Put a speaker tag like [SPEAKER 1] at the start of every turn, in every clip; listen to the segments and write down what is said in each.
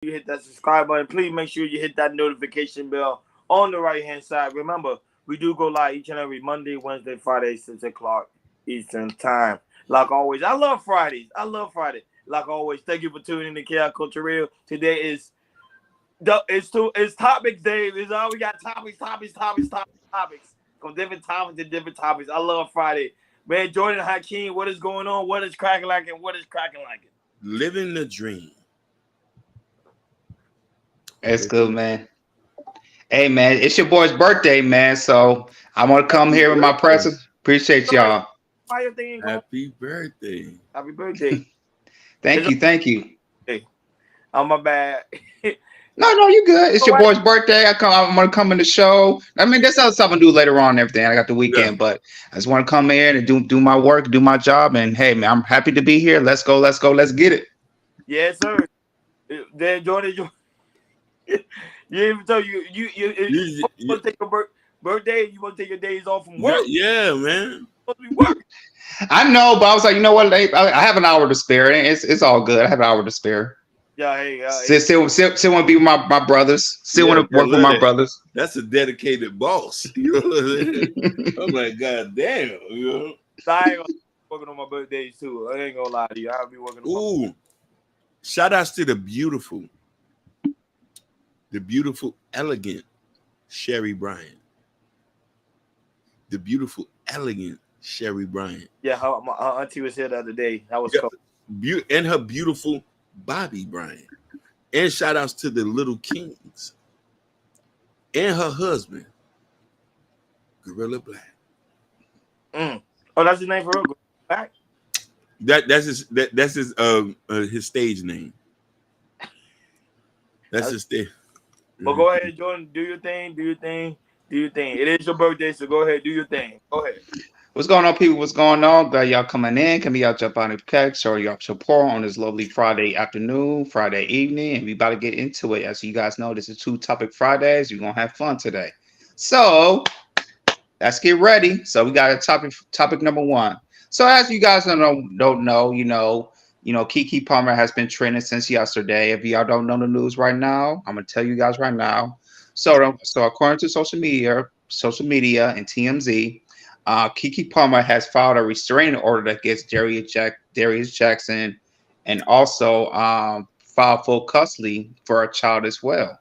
[SPEAKER 1] you hit that subscribe button. Please make sure you hit that notification bell on the right hand side. Remember, we do go live each and every Monday, Wednesday, Friday, 6 o'clock Eastern time. Like always, I love Fridays. I love Friday. Like always, thank you for tuning in to Chaos Culture Radio. Today is it's topics, Dave. It's all we got topics. From different topics to different topics. I love Friday. Man, Jordan Hakeem, what is going on? What is cracking like and what is cracking like it?
[SPEAKER 2] Living the dream.
[SPEAKER 3] It's good, man. Hey, man, it's your boy's birthday, man. So I want to come here with my present. Appreciate y'all.
[SPEAKER 1] Fire thing.
[SPEAKER 2] Happy birthday.
[SPEAKER 1] Happy birthday.
[SPEAKER 3] Thank you.
[SPEAKER 1] Hey, oh, my bad.
[SPEAKER 3] No, you good. It's your boy's birthday. I'm gonna come in the show. I mean, there's other stuff I do later on and everything. I got the weekend, but I just want to come in and do my work, do my job, and hey, man, I'm happy to be here. Let's go, let's get it.
[SPEAKER 1] Yes, sir. Then Jordan, you even tell you want to take your birthday. You want to take your days off from work?
[SPEAKER 2] Yeah, man.
[SPEAKER 3] I know, but I was like, you know what? I have an hour to spare. It's all good. I have an hour to spare.
[SPEAKER 1] Yeah, hey,
[SPEAKER 3] still want to be with my brothers. Still want to work with my brothers.
[SPEAKER 2] That's a dedicated boss. You know what I'm saying? I'm like, God damn. You know?
[SPEAKER 1] I ain't working on my birthdays too. I ain't gonna lie to you. I'll be working on
[SPEAKER 2] my shout outs to the beautiful, elegant Sherry Bryant. The beautiful, elegant Sherry Bryant.
[SPEAKER 1] Yeah, my auntie was here the other day. That was cool.
[SPEAKER 2] And her beautiful Bobby Bryant. And shout outs to the Little Kings and her husband, Gorilla Black.
[SPEAKER 1] Oh, that's his name for real? Black?
[SPEAKER 2] That's his stage name. That's his stage.
[SPEAKER 1] Well, go ahead, Jordan. Do your thing. It is your birthday, so go ahead, do your thing. Go ahead.
[SPEAKER 3] What's going on, people? What's going on? Glad y'all coming in. Can be y'all jump on the text or y'all support on this lovely Friday afternoon, Friday evening, and we about to get into it. As you guys know, this is 2 Topic Fridays. We're gonna have fun today. So let's get ready. So we got a topic number 1. So as you guys don't know, you know, Keke Palmer has been trending since yesterday. If y'all don't know the news right now, I'm gonna tell you guys right now. So according to social media and TMZ. Keke Palmer has filed a restraining order against Darius Jackson, and also filed full custody for a child as well.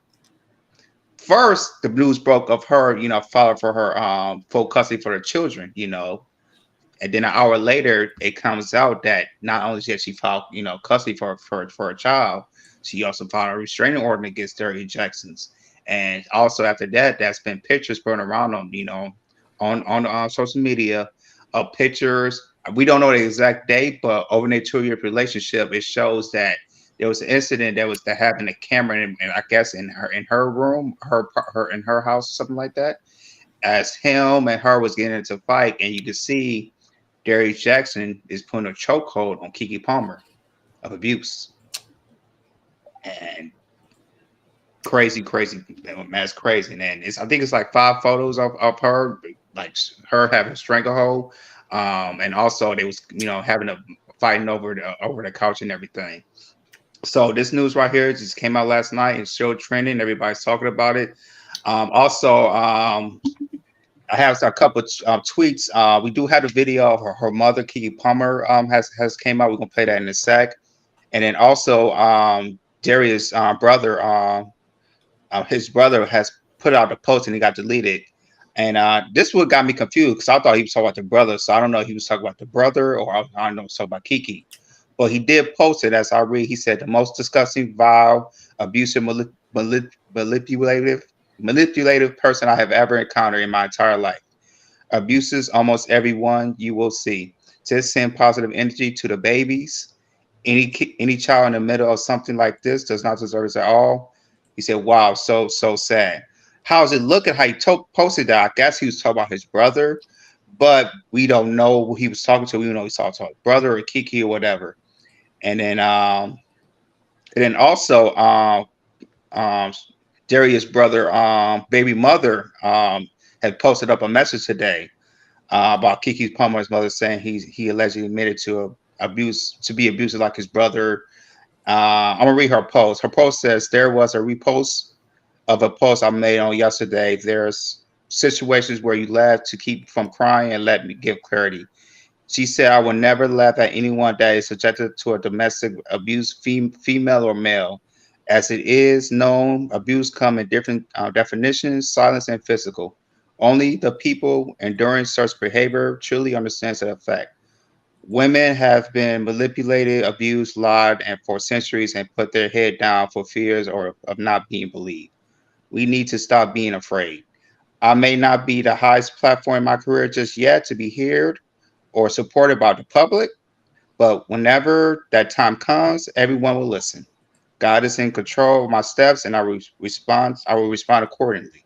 [SPEAKER 3] First, the news broke of her, filed for her full custody for the children, and then an hour later, it comes out that not only did she file, custody for a child, she also filed a restraining order against Darius Jackson's, and also after that, that's been pictures going around on social media of pictures. We don't know the exact date, but over their 2-year relationship, it shows that there was an incident that happened a camera and I guess in her room, her in her house, something like that. As him and her was getting into a fight, and you can see Darius Jackson is putting a chokehold on Keke Palmer of abuse. And crazy, man, it's crazy. And I think it's like 5 photos of her, like her having a stranglehold, and also they was having a fighting over the couch and everything. So this news right here just came out last night. It's still trending. Everybody's talking about it. Also, I have a couple tweets. We do have a video of her mother, Keke Palmer, has came out. We're gonna play that in a sec. And then also Darius' brother, his brother has put out a post and he got deleted. And this what got me confused because I thought he was talking about the brother. So I don't know if he was talking about the brother or I don't know, he was talking about Keke. But he did post it as I read. He said the most disgusting, vile, abusive, manipulative person I have ever encountered in my entire life. Abuses almost everyone you will see. Just send positive energy to the babies. Any child in the middle of something like this does not deserve it at all. He said, wow, so sad. How's it looking? How he posted that? I guess he was talking about his brother, but we don't know who he was talking to. We don't know he's talking to his brother or Keke or whatever. And then also Darius' brother, baby mother, had posted up a message today about Keke Palmer's mother saying he allegedly admitted to be abusive like his brother. I'm gonna read her post. Her post says there was a repost of a post I made on yesterday. There's situations where you laugh to keep from crying and let me give clarity. She said, I will never laugh at anyone that is subjected to a domestic abuse, female or male. As it is known, abuse come in different definitions, silence and physical. Only the people enduring such behavior truly understands the effect. Women have been manipulated, abused, lied, and for centuries and put their head down for fears or of not being believed. We need to stop being afraid. I may not be the highest platform in my career just yet to be heard or supported by the public, but whenever that time comes, everyone will listen. God is in control of my steps, and I will respond accordingly.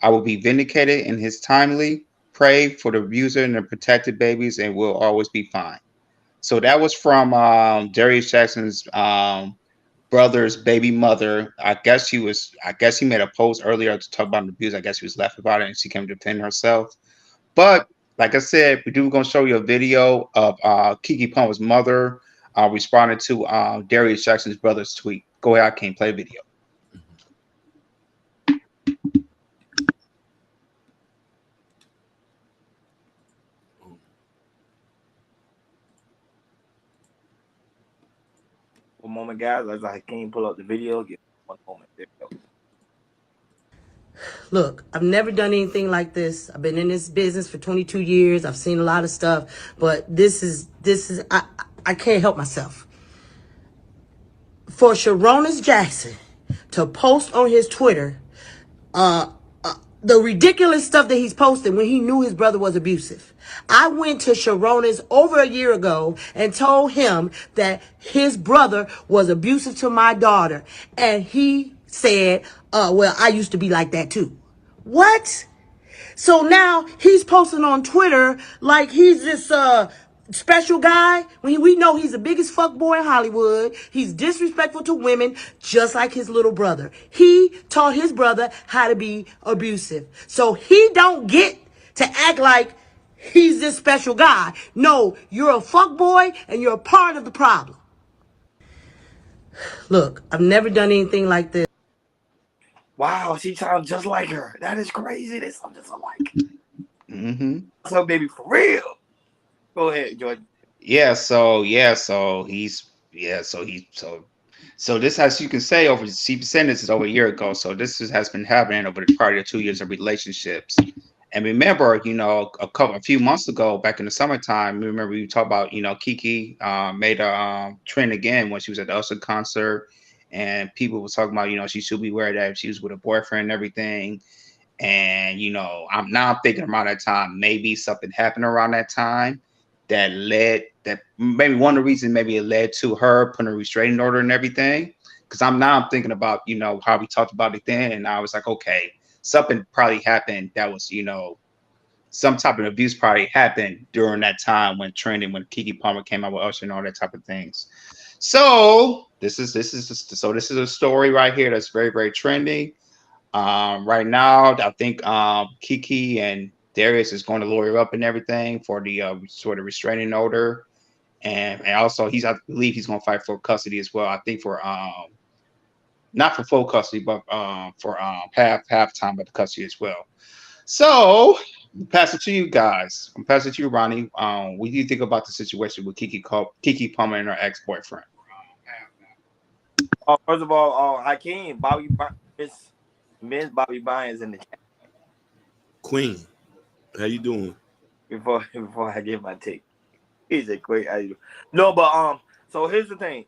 [SPEAKER 3] I will be vindicated in His timely. Pray for the abuser and the protected babies, and we'll always be fine. So that was from Darius Jackson's brother's baby mother. I guess she was. I guess he made a post earlier to talk about the abuse. I guess she was left about it, and she came to defend herself. But like I said, we do gonna show you a video of Keke Palmer's mother responding to Darius Jackson's brother's tweet. Go ahead, I can't play video.
[SPEAKER 1] One moment, guys. I can't pull up the video. Give me one moment. There we go.
[SPEAKER 4] Look, I've never done anything like this. I've been in this business for 22 years. I've seen a lot of stuff, but I can't help myself. For Sharonis Jackson to post on his Twitter, the ridiculous stuff that he's posted when he knew his brother was abusive. I went to Sharonis over a year ago and told him that his brother was abusive to my daughter. And he said, well, I used to be like that too. What? So now he's posting on Twitter like he's this special guy when we know he's the biggest fuck boy in Hollywood. He's disrespectful to women just like his little brother. He taught his brother how to be abusive. So he don't get to act like he's this special guy. No, you're a fuck boy and you're a part of the problem. Look, I've never done anything like this.
[SPEAKER 1] Wow, she sounds just like her. That is crazy. They sound just alike.
[SPEAKER 3] Mm-hmm.
[SPEAKER 1] So, baby, for real. Go ahead, Jordan.
[SPEAKER 3] So he's so this, as you can say, over she said this is over a year ago. So has been happening over the prior 2 years of relationships. And remember, a few months ago, back in the summertime, remember we talked about, Keke made a trend again when she was at the Usher concert, and people were talking about, she should be aware that if she was with a boyfriend and everything. And I'm thinking around that time, maybe something happened around that time that maybe one of the reasons maybe it led to her putting a restraining order and everything. Because I'm thinking about how we talked about it then, and I was like, okay, something probably happened that was some type of abuse probably happened during that time when Keke Palmer came out with Usher and all that type of things. So this is a story right here that's very, very trending. Right now, I think Keke and Darius is going to lawyer up and everything for the sort of restraining order, and also I believe he's going to fight for custody as well. I think for not for full custody, but for half time of the custody as well. So pass it to you guys. I'm passing it to you, Ronnie. What do you think about the situation with Keke Palmer and her ex boyfriend?
[SPEAKER 1] First of all, Hakeem, Miss Bobby Bynes in the chat
[SPEAKER 2] Queen, how you doing?
[SPEAKER 1] before I give my take. He's a great idea. No, but so here's the thing.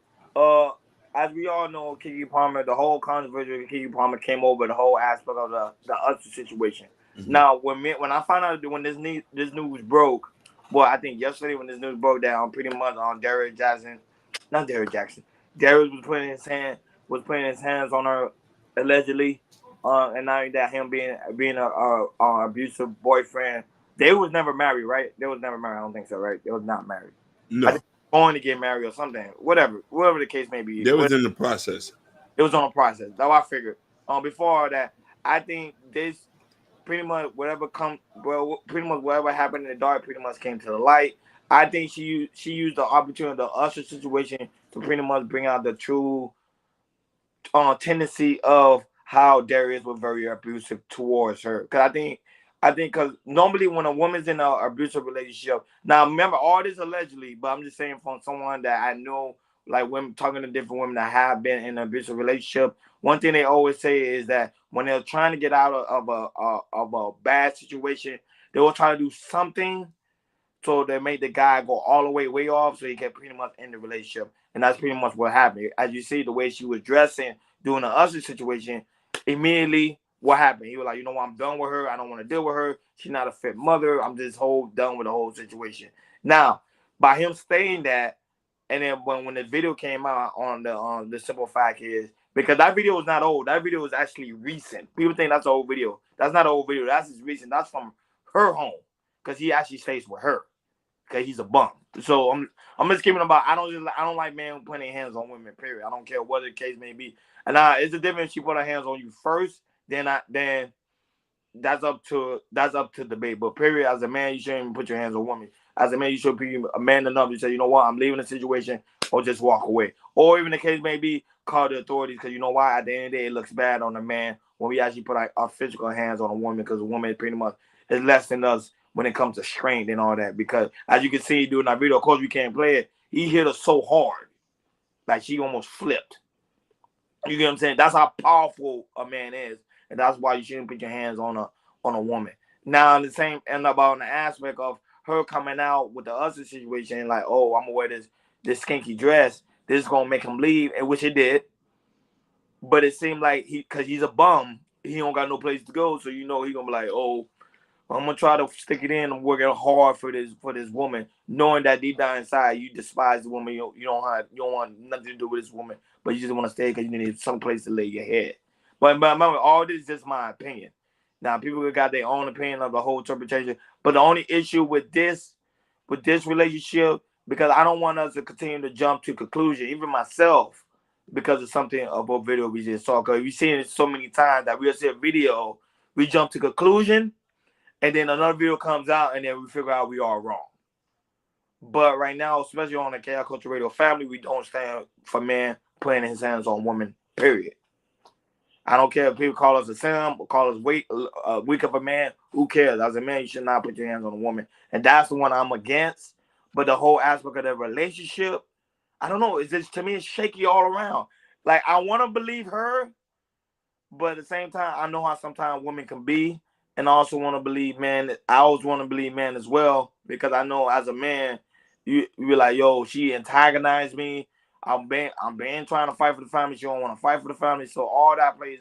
[SPEAKER 1] As we all know, Keke Palmer, the whole controversy of Keke Palmer came over the whole aspect of the Usher situation. Mm-hmm. Now, when I found out when this news broke, well, I think yesterday when this news broke down, pretty much on Darius Jackson, not Darius Jackson, Darius was putting his hands on her allegedly, and not only that, him being a abusive boyfriend. They was never married, right? They was never married. I don't think so, right? They was not married.
[SPEAKER 2] No.
[SPEAKER 1] I think going to get married or something. Whatever the case may be.
[SPEAKER 2] They was in the process.
[SPEAKER 1] It was on a process. That's what I figured. Before all that, I think pretty much whatever happened in the dark pretty much came to the light. I think she used the opportunity of the Usher situation to pretty much bring out the true tendency of how Darius was very abusive towards her. Because I think because normally when a woman's in an abusive relationship, now remember all this allegedly, but I'm just saying from someone that I know, like women talking to different women that have been in an abusive relationship. One thing they always say is that when they're trying to get out of a bad situation, they will try to do something so they made the guy go all the way off so he can pretty much end the relationship. And that's pretty much what happened. As you see, the way she was dressing during the Usher situation, immediately what happened? He was like, you know what, I'm done with her. I don't want to deal with her. She's not a fit mother. I'm just done with the whole situation. Now, by him saying that, and then when the video came out on the simple fact is because that video was not old. That video was actually recent. People think that's an old video. That's not an old video. That's just recent. That's from her home because he actually stays with her because he's a bum. So I'm just keeping about. I don't like men putting their hands on women. Period. I don't care what the case may be. And it's a difference. She put her hands on you first, then that's up to debate. But period, as a man, you shouldn't even put your hands on a woman. As a man, you should be a man enough to say, you know what, I'm leaving the situation, or just walk away. Or even the case may be call the authorities because you know why? At the end of the day, it looks bad on the man when we actually put our physical hands on a woman because a woman pretty much is less than us when it comes to strength and all that. Because as you can see during that video, of course we can't play it. He hit her so hard, like she almost flipped. You get what I'm saying? That's how powerful a man is, and that's why you shouldn't put your hands on a woman. Now, the same end up on the aspect of her coming out with the other situation, like, oh, I'm gonna wear this skinky dress. This is gonna make him leave, and which it did. But it seemed like because he's a bum, he don't got no place to go. So you know he gonna be like, oh, I'm gonna try to stick it in. I'm working hard for this woman, knowing that deep down inside you despise the woman. You don't want nothing to do with this woman, but you just want to stay because you need some place to lay your head. But remember, all this is just my opinion. Now people got their own opinion of the whole interpretation. But the only issue with this relationship, because I don't want us to continue to jump to conclusion, even myself, because of something about video we just saw. Because we've seen it so many times that we'll see a video, we jump to conclusion and then another video comes out, and then we figure out we are wrong. But right now, especially on the Chaos Culture Radio family, we don't stand for men putting his hands on women, period. I don't care if people call us a sim or call us weak of a man. Who cares? As a man, you should not put your hands on a woman. And that's the one I'm against. But the whole aspect of the relationship, I don't know. It's just, to me, it's shaky all around. Like, I want to believe her, but at the same time, I know how sometimes women can be. And I also want to believe man. I always want to believe man as well because I know as a man, you be like, yo, she antagonized me. I'm been trying to fight for the family. She don't want to fight for the family. So all that plays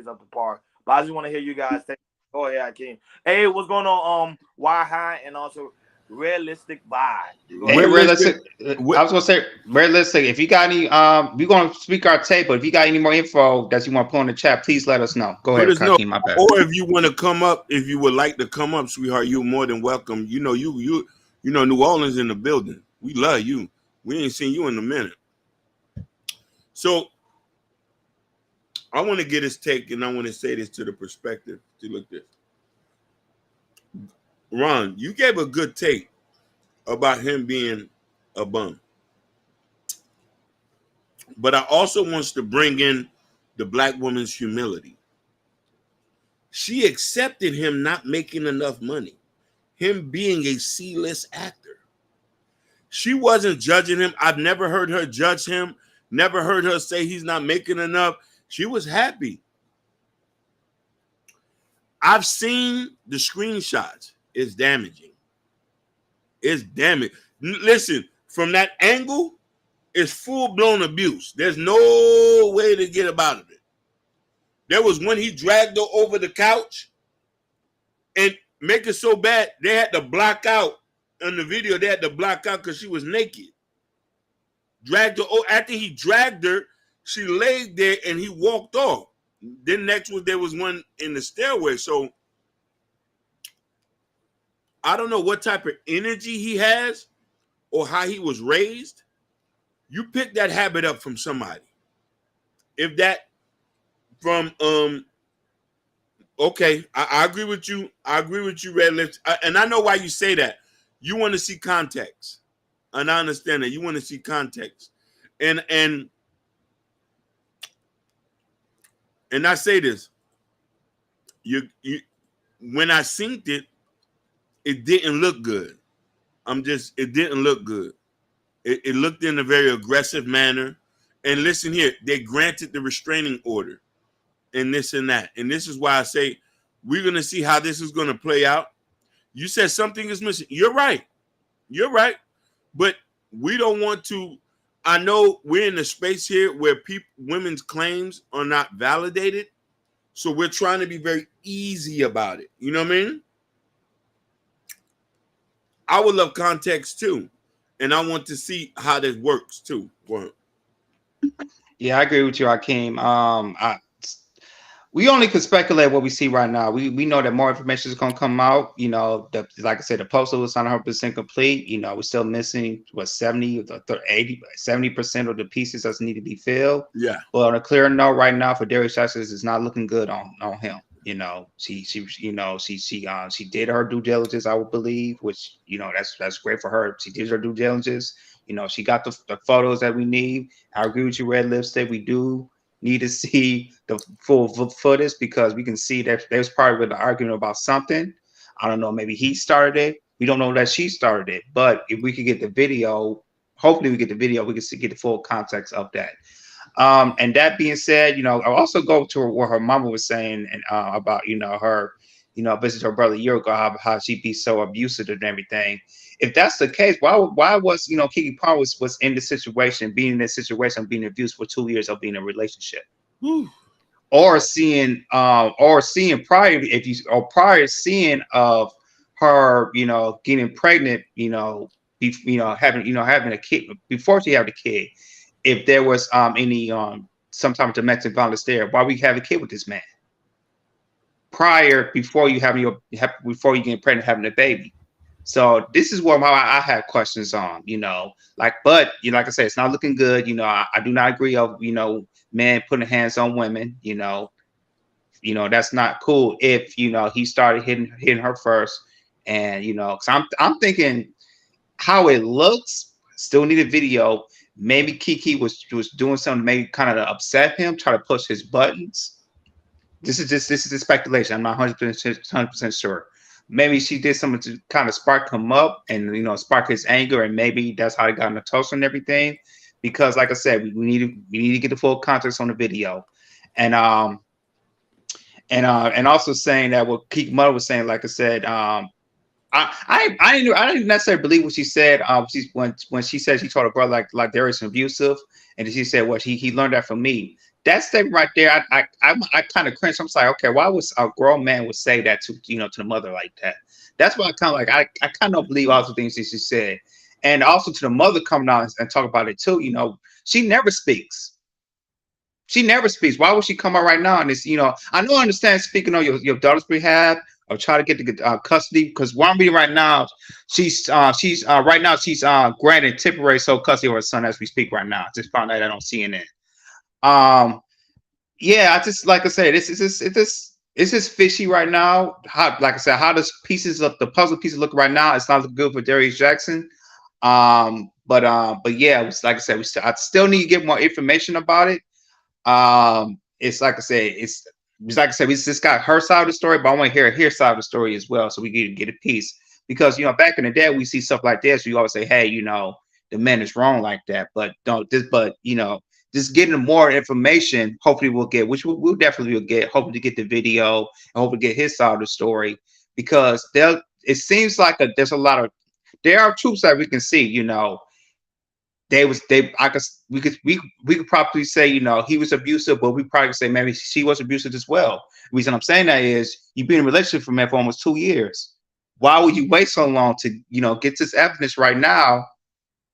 [SPEAKER 1] up the part. But I just want to hear you guys say, go ahead, Hakeem. Hey, what's going on? Why high and also realistic vibe.
[SPEAKER 3] Hey,
[SPEAKER 2] Realistic.
[SPEAKER 3] realistic. I was gonna say realistic. If you got any, we're gonna speak our tape. But if you got any more info that you want to put in the chat, please let us know. Go
[SPEAKER 2] Let
[SPEAKER 3] ahead,
[SPEAKER 2] us know.
[SPEAKER 3] Kaki. My bad.
[SPEAKER 2] Or if you want to come up, if you would like to come up, sweetheart, you're more than welcome. You know, you know, New Orleans in the building. We love you. We ain't seen you in a minute. So I want to get his take, and I want to say this to the perspective. To look this. Ron, you gave a good take about him being a bum. But I also wants to bring in the black woman's humility. She accepted him not making enough money, him being a C-list actor. She wasn't judging him. I've never heard her judge him, never heard her say he's not making enough. She was happy. I've seen the screenshots. It's damaging. It's damaging. Listen, from that angle, it's full-blown abuse. There's no way to get about it. There was when he dragged her over the couch and make it so bad, they had to block out on the video. They had to block out because she was naked. Dragged her. Oh, after he dragged her, she laid there and he walked off. Then next was there was one in the stairway. So I don't know what type of energy he has or how he was raised. You pick that habit up from somebody. If that from okay, I agree with you. I agree with you, Red Lips. And I know why you say that. You want to see context, and I understand that you want to see context, and I say this, you when I synced it, it didn't look good. It didn't look good. It looked in a very aggressive manner. And listen here, they granted the restraining order and this and that. And this is why I say we're going to see how this is going to play out. You said something is missing. You're right. You're right. But we don't want to. I know we're in a space here where women's claims are not validated. So we're trying to be very easy about it. You know what I mean? I would love context too. And I want to see how this works too. Well,
[SPEAKER 3] Yeah, I agree with you, Hakeem. We only could speculate what we see right now. We know that more information is going to come out. You know, like I said, the poster was not 100% complete. You know, we're still missing 70% of the pieces that need to be filled.
[SPEAKER 2] yeah.
[SPEAKER 3] But on a clear note, right now for Darius Jackson, it's not looking good on him. You know, she did her due diligence, I would believe, which, you know, that's great for her. She did her due diligence. You know, she got the photos that we need. I agree with you, Red Lipstick. We do need to see the full footage because we can see that there's probably an argument about something. I don't know, maybe he started it. We don't know that she started it. But if we could get the video, hopefully we get the video, we can get the full context of that. And that being said, you know, I'll also go to what her mama was saying and about, you know, her, you know, visit her brother a year ago, how she'd be so abusive and everything. If that's the case, why was, you know, Keke Palmer was in this situation, being in this situation, being abused for 2 years of being in a relationship, or seeing prior, prior seeing of her, you know, getting pregnant, you know, having a kid before she had a kid. If there was any some type of domestic violence there, why we have a kid with this man before you get pregnant, having a baby. So this is what I had questions on, you know, but you know, like I said, it's not looking good. You know, I do not agree of, you know, men putting hands on women. You know, that's not cool. If, you know, he started hitting her first, and, you know, because I'm thinking how it looks. Still need a video. Maybe Keke was doing something, maybe kind of upset him, try to push his buttons. This is a speculation. I'm not 100% sure. Maybe she did something to kind of spark him up and, you know, spark his anger, and maybe that's how he got in the toast and everything. Because, like I said, we need to get the full context on the video, and also saying that what Keke mother was saying, like I said, I didn't necessarily believe what she said. When she said she told her brother like there is abusive, and she said what he learned that from me. That statement right there, I kind of cringed. I'm like, okay, why was a grown man would say that to the mother like that? That's why I kind of I kind of believe all the things that she said, and also to the mother coming out and talk about it too. You know, she never speaks. She never speaks. Why would she come out right now? And it's, you know, I understand speaking on your daughter's behalf or try to get the custody, because what I'm reading right now, she's granted temporary sole custody of her son as we speak right now. I just found out on CNN. Yeah, I just, like I said, it's just fishy right now. How, like I said, how does the puzzle pieces look right now? It's not looking good for Darius Jackson. But yeah, like I said, I still need to get more information about it. It's like I said, we just got her side of the story, but I want to hear his side of the story as well, so we can get a piece. Because, you know, back in the day, we see stuff like this. We always say, hey, you know, the man is wrong like that. But you know, just getting more information, hopefully we'll get, which we'll definitely get, hopefully to get the video and hopefully get his side of the story, because it seems like there are truths that we can see, you know. We could probably say, you know, he was abusive, but we probably say maybe she was abusive as well. The reason I'm saying that is you've been in a relationship for almost 2 years. Why would you wait so long to, you know, get this evidence right now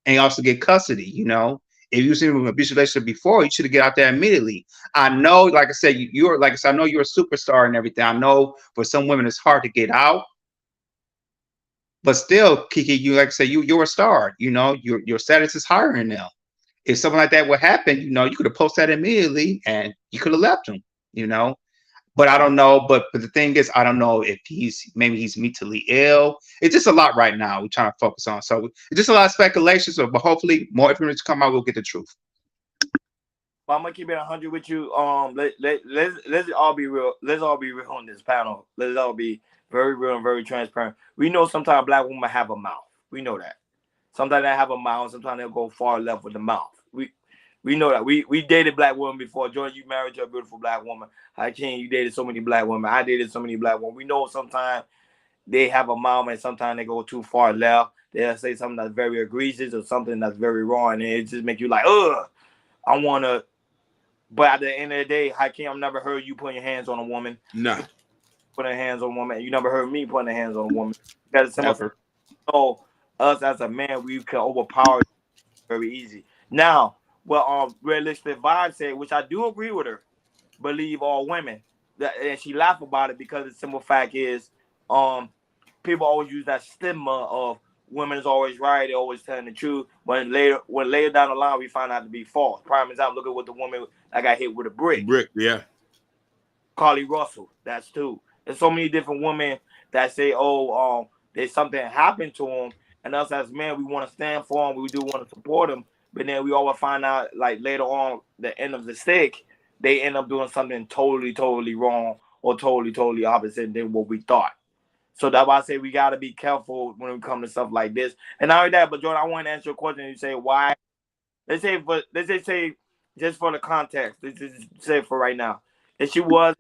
[SPEAKER 3] and also get custody? You know, if you was in an abusive relationship before, you should have get out there immediately. I know, like I said, I know you're a superstar and everything. I know for some women it's hard to get out. But still, Keke, you, like I say, you're a star. You know, your status is higher than them. If something like that would happen, you know, you could have posted that immediately and you could have left him. You know, But I don't know. But the thing is, I don't know if maybe he's mentally ill. It's just a lot right now. We're trying to focus on. So it's just a lot of speculation. So, but hopefully, more information come out. We'll get the truth.
[SPEAKER 1] But I'm gonna keep it 100 with you. Let's all be real. Let's all be real on this panel. Let's all be very real and very transparent. We know sometimes black women have a mouth. We know that. Sometimes they have a mouth. Sometimes they'll go far left with the mouth. We know that. We dated black women before. Jordan, you married to a beautiful black woman. Hakeem, you dated so many black women. I dated so many black women. We know sometimes they have a mouth and sometimes they go too far left. They'll say something that's very egregious or something that's very wrong, and it just make you like, ugh, I wanna. But at the end of the day, Hakeem, I've never heard you putting your hands on a woman.
[SPEAKER 2] Nah.
[SPEAKER 1] Putting hands on a woman. You never heard me putting hands on a woman. Because
[SPEAKER 3] Never.
[SPEAKER 1] so us as a man, we can overpower very easy. Now, what realistic vibe said, which I do agree with her, believe all women. And she laughed about it because the simple fact is, people always use that stigma of women is always right, they always telling the truth. When later down the line we find out to be false. Prime example, look at what the woman that got hit with a brick.
[SPEAKER 2] Yeah.
[SPEAKER 1] Carly Russell, that's too. There's so many different women that say, oh, there's something happened to them, and us as men, we want to stand for them, we do want to support them, but then we always find out, like later on, the end of the stick, they end up doing something totally, totally wrong or totally, totally opposite than what we thought. So that's why I say we got to be careful when it comes to stuff like this. And not only that, but Jordan, I want to answer your question. You say why? Let's just say just for the context. Let's just say for right now, if she was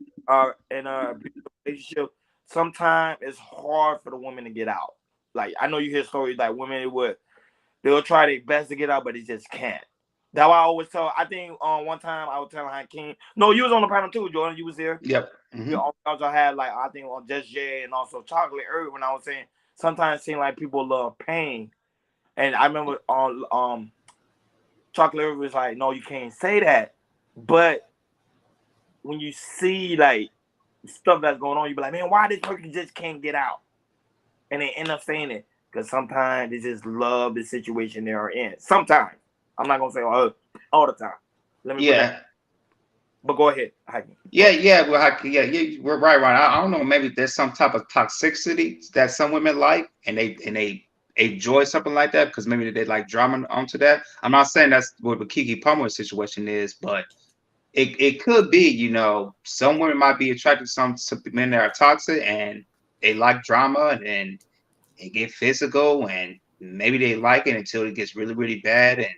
[SPEAKER 1] in a relationship, sometimes it's hard for the woman to get out. Like I know you hear stories like women they'll try their best to get out, but they just can't. That's why I always tell. I think one time I was telling Hakeem. No, you was on the panel too, Jordan. You was there.
[SPEAKER 3] Yep.
[SPEAKER 1] You also had like I think on Just Jay and also Chocolate earlier when I was saying sometimes it seems like people love pain, and I remember on Chocolate was like, no, you can't say that, but when you see like stuff that's going on, you be like, man, why this person just can't get out, and they end up saying it because sometimes they just love the situation they are in. Sometimes I'm not gonna say all the time. Let me put that. But go ahead.
[SPEAKER 3] Yeah. Well, we're right. I don't know. Maybe there's some type of toxicity that some women like, and they enjoy something like that because maybe they like drama onto that. I'm not saying that's what the Keke Palmer's situation is, but it could be. You know, some women might be attracted to some men that are toxic and they like drama and they get physical and maybe they like it until it gets really, really bad and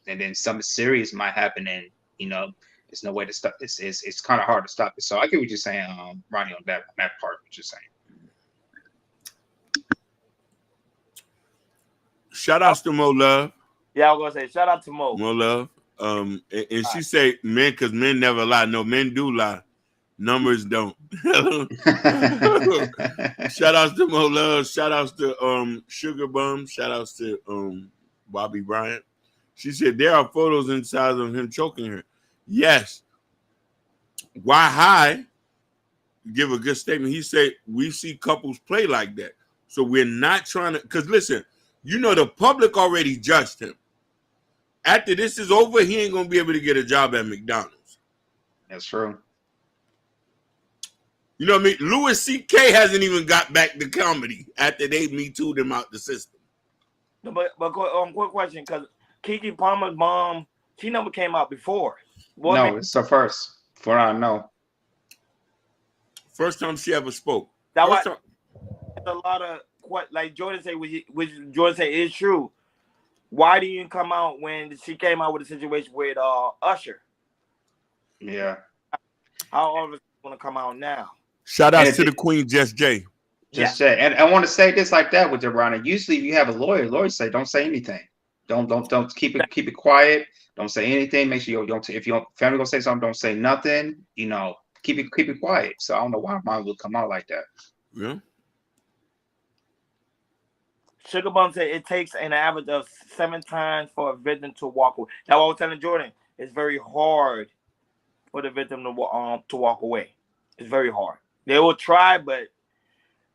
[SPEAKER 3] and then something serious might happen and there's no way to stop. It's kind of hard to stop it. So I get what you're saying, Ronnie, on that part. What you're saying.
[SPEAKER 2] Shout outs to Mo Love.
[SPEAKER 1] Yeah, I was gonna say shout out to Mo.
[SPEAKER 2] Mo Love. And she say men because men never lie. No, men do lie. Numbers don't. Shout outs to Mo Love. Shout outs to Sugar Bum. Shout outs to Bobby Bryant. She said there are photos inside of him choking her. Yes. Why high? Give a good statement. He said we see couples play like that. So we're not trying to, because listen, the public already judged him. After this is over, he ain't gonna be able to get a job at McDonald's.
[SPEAKER 3] That's true.
[SPEAKER 2] You know what I mean? Louis C.K. hasn't even got back to comedy after they Me Too'd him out the system.
[SPEAKER 1] No, but quick question, because Keke Palmer's mom, she never came out before.
[SPEAKER 3] No, it's her first. For I know.
[SPEAKER 2] First time she ever spoke.
[SPEAKER 1] That was a lot of what, like Jordan said, which Jordan said is true. Why didn't you come out when she came out with a situation with Usher?
[SPEAKER 3] Yeah.
[SPEAKER 1] How all of us want to come out now?
[SPEAKER 2] Shout out to the Queen, Just Jay.
[SPEAKER 3] Just Jay. And I want to say this like that with Ronnie. Usually, if you have a lawyer, lawyers say don't say anything. Don't keep it quiet. Don't say anything. Make sure you don't. If your family gonna say something, don't say nothing. Keep it quiet. So I don't know why mine will come out like that.
[SPEAKER 2] Yeah.
[SPEAKER 1] Sugar Bum said it takes an average of 7 times for a victim to walk away. Now, what I was telling Jordan, it's very hard for the victim to walk away. It's very hard. They will try, but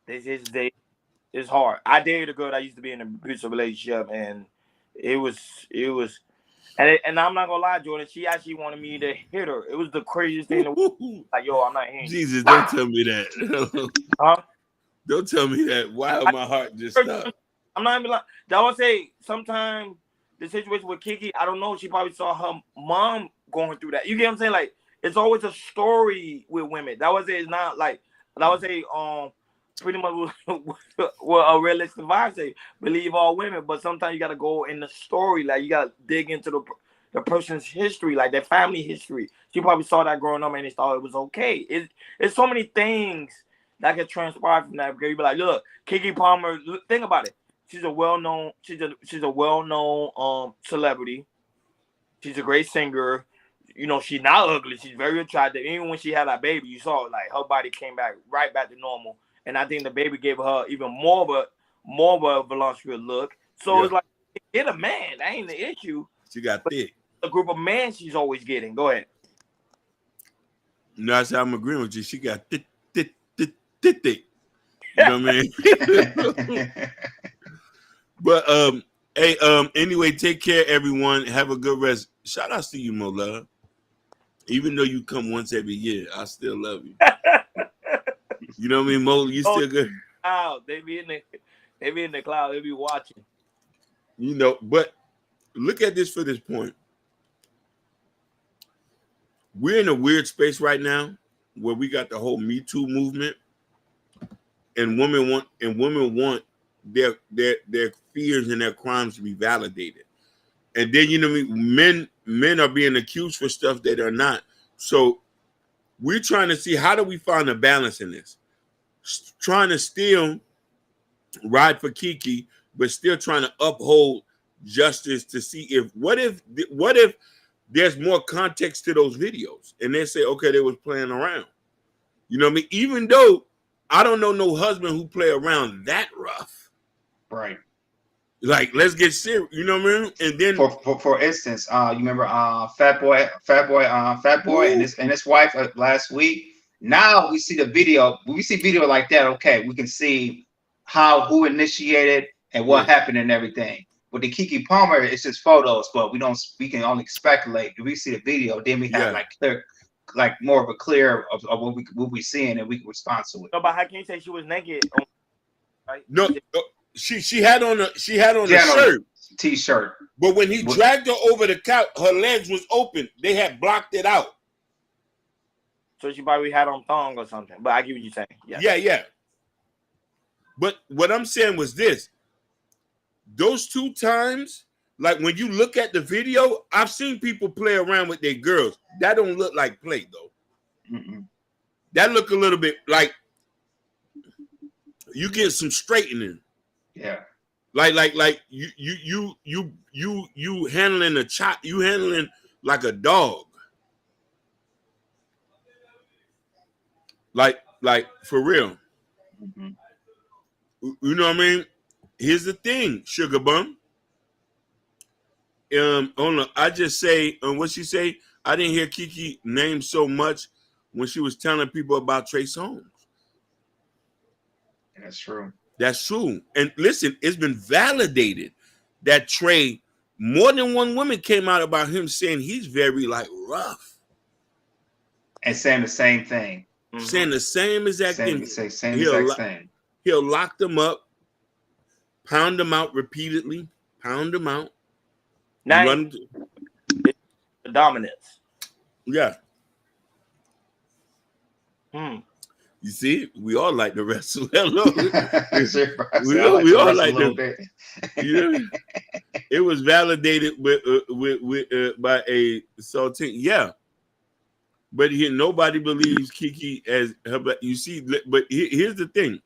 [SPEAKER 1] it's hard. I dated a girl that used to be in an abusive relationship, and it was And I'm not gonna lie, Jordan. She actually wanted me to hit her. It was the craziest thing. Like, yo, I'm not hitting you.
[SPEAKER 2] Jesus, don't tell me that.
[SPEAKER 1] Huh?
[SPEAKER 2] Don't tell me that. Why my heart just stopped?
[SPEAKER 1] I'm not even like. I would say sometimes the situation with Keke, I don't know. She probably saw her mom going through that. You get what I'm saying? Like, it's always a story with women. That was it. It's not like that was a pretty much what a realistic vibe say. Believe all women, but sometimes you gotta go in the story. Like, you gotta dig into the person's history, like their family history. She probably saw that growing up and they thought it was okay. It's so many things that could transpire from that. Because you be like, look, Keke Palmer. Think about it. She's a well-known. She's a well-known celebrity. She's a great singer. You know, she's not ugly. She's very attractive. Even when she had that baby, you saw like her body came back right back to normal. And I think the baby gave her even more of a voluptuous look. So it's like, get a man. That ain't the issue.
[SPEAKER 2] She got thick.
[SPEAKER 1] A group of men she's always getting. Go ahead.
[SPEAKER 2] No, I said I'm agreeing with you. She got thick. You know what I mean? But hey, anyway, take care, everyone. Have a good rest. Shout out to you, Mo Love. Even though you come once every year, I still love you. You know what I mean, Mo? You still good?
[SPEAKER 1] Oh, they be in the cloud. They be watching.
[SPEAKER 2] You know, but look at this for this point. We're in a weird space right now where we got the whole Me Too movement, and women want their fears and their crimes to be validated. And then, you know what I mean, men are being accused for stuff that are not. So we're trying to see, how do we find a balance in this? Trying to still ride for Keke, but still trying to uphold justice to see what if there's more context to those videos, and they say, okay, they was playing around. You know what I mean? Even though I don't know no husband who play around that rough.
[SPEAKER 3] Right.
[SPEAKER 2] Like, let's get serious. You know what I mean? And then
[SPEAKER 3] for instance, you remember Fat Boy and his wife last week. Now we see the video. When we see video like that, okay, we can see who initiated and what happened and everything. With the Keke Palmer, it's just photos, but we can only speculate. If we see the video, then we have more of a clear of what we seeing, and we can respond to it.
[SPEAKER 1] No, but how can you say she was naked? Right?
[SPEAKER 2] No, she had on a shirt,
[SPEAKER 3] t-shirt.
[SPEAKER 2] But when he dragged her over the couch, her legs was open. They had blocked it out.
[SPEAKER 1] So she probably had on thong or something. But I get what you're saying.
[SPEAKER 2] Yeah. But what I'm saying was this. Those two times, like when you look at the video, I've seen people play around with their girls. That don't look like play, though.
[SPEAKER 3] Mm-mm.
[SPEAKER 2] That look a little bit like you get some straightening.
[SPEAKER 3] Yeah.
[SPEAKER 2] Like you handling a child, you handling like a dog. Like for real.
[SPEAKER 3] Mm-hmm.
[SPEAKER 2] You know what I mean? Here's the thing, Sugar Bum. I just say, what she say? I didn't hear Keke name so much when she was telling people about Trey Songz.
[SPEAKER 3] That's true.
[SPEAKER 2] That's true. And listen, it's been validated that Trey, more than one woman came out about him saying he's very rough.
[SPEAKER 3] And saying the same thing.
[SPEAKER 2] Mm-hmm. Saying the same exact thing.
[SPEAKER 3] Same exact thing.
[SPEAKER 2] He'll lock them up, pound them out repeatedly, pound them out.
[SPEAKER 1] Now the dominance.
[SPEAKER 2] Yeah. You see, we all like to wrestle. Hello. we all like to. You know, it was validated by a Sultan. Yeah. But nobody believes Keke as her. You see, but here's the thing.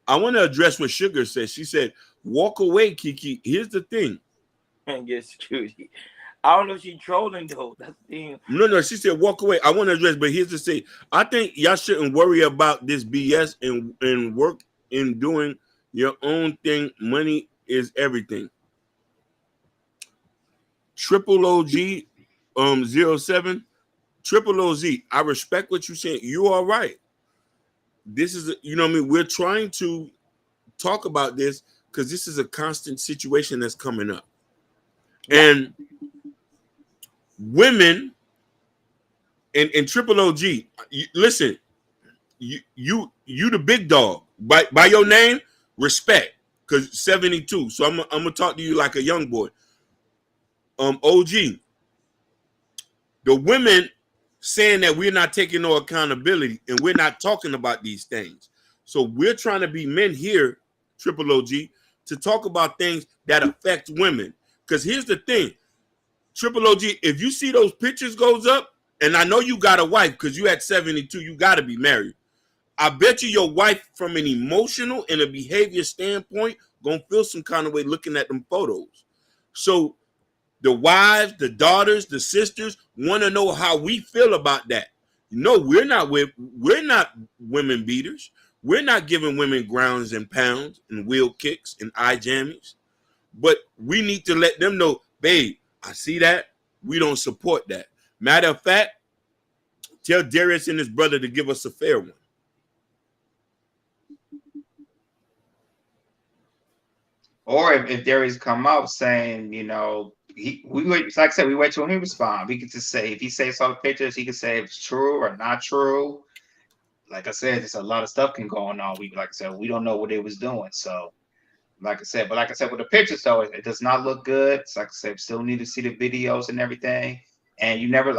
[SPEAKER 2] I want to address what Sugar said. She said, "Walk away, Keke." Here's the thing.
[SPEAKER 1] And get security. I don't know if she's trolling though. That's the thing.
[SPEAKER 2] No. She said, "Walk away." I want to address, but here's the thing. I think y'all shouldn't worry about this BS and work in doing your own thing. Money is everything. Triple OG 07. Triple OZ. I respect what you're saying. You are right. This is, you know what I mean? We're trying to talk about this because this is a constant situation that's coming up. And women and Triple OG, listen, you the big dog. By your name, respect. Cause 72. So I'm gonna talk to you like a young boy. OG, the women saying that we're not taking no accountability and we're not talking about these things. So we're trying to be men here, Triple OG, to talk about things that affect women. Because here's the thing, Triple OG, if you see those pictures goes up, and I know you got a wife because you at 72, you got to be married. I bet you your wife, from an emotional and a behavior standpoint, gonna feel some kind of way looking at them photos. So the wives, the daughters, the sisters want to know how we feel about that. No, we're not women beaters. We're not giving women grounds and pounds and wheel kicks and eye jammies. But we need to let them know, babe, I see that. We don't support that. Matter of fact, tell Darius and his brother to give us a fair one.
[SPEAKER 3] Or if Darius come out saying, we wait, like I said, we wait till he respond. We could just say, if he says all the pictures, he could say if it's true or not true. Like I said, there's a lot of stuff can go on. Like I said, we don't know what they was doing. So, like I said, with the pictures though, it does not look good. It's like I said, we still need to see the videos and everything. And you never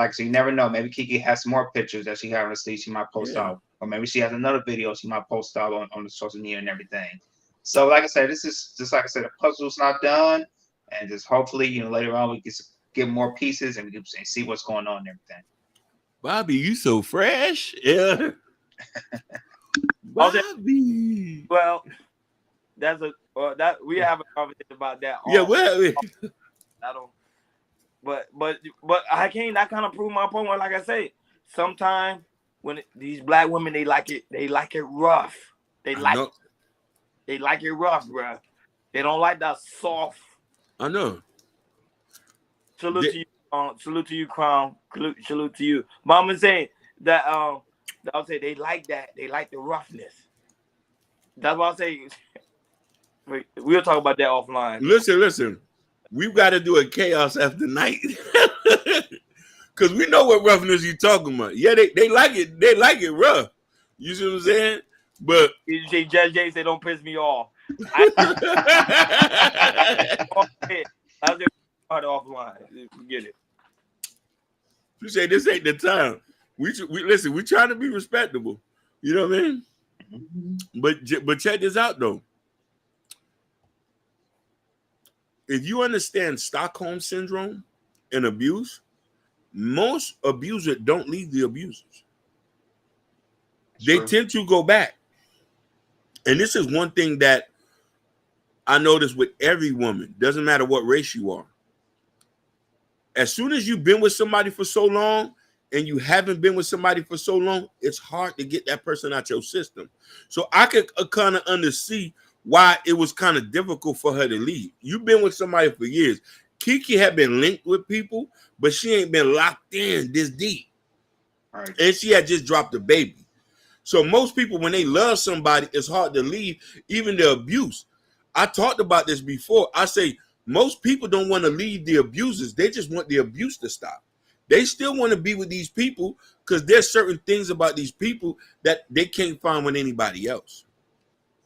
[SPEAKER 3] know. Maybe Keke has more pictures that she haven't seen. She might post out, or maybe she has another video she might post out on the social media and everything. So, like I said, this is just like I said, the puzzle's not done, and just hopefully, later on we can get more pieces and we can see what's going on and everything.
[SPEAKER 2] Bobby, you so fresh, yeah. Bobby.
[SPEAKER 1] Well, that's that we have a conversation about that.
[SPEAKER 2] Yeah, well,
[SPEAKER 1] I don't. But I can't. That kind of prove my point. Like I say, sometimes when these black women, they like it rough. They like it rough, bro. They don't like that soft.
[SPEAKER 2] I know.
[SPEAKER 1] Salute to you, Crown. Salute to you. Mama saying that. I'll say they like that. They like the roughness. That's what I'll say. We'll talk about that offline.
[SPEAKER 2] Listen. We've got to do a chaos after night. Because we know what roughness you're talking about. Yeah, they like it. They like it rough. You see what I'm saying? But
[SPEAKER 1] you say Judge Jay say don't piss me off. I'll just offline. Forget it.
[SPEAKER 2] You say this ain't the time. We listen. We trying to be respectable. You know what I mean? Mm-hmm. But check this out though. If you understand Stockholm syndrome and abuse, most abusers don't leave the abusers. They tend to go back. And this is one thing that I notice with every woman. Doesn't matter what race you are. As soon as you've been with somebody for so long and you haven't been with somebody for so long, it's hard to get that person out your system. So I could kind of undersee why it was kind of difficult for her to leave. You've been with somebody for years. Keke had been linked with people, but she ain't been locked in this deep. Right. And she had just dropped a baby. So most people, when they love somebody, it's hard to leave, even the abuse. I talked about this before. I say most people don't want to leave the abusers. They just want the abuse to stop. They still want to be with these people because there's certain things about these people that they can't find with anybody else.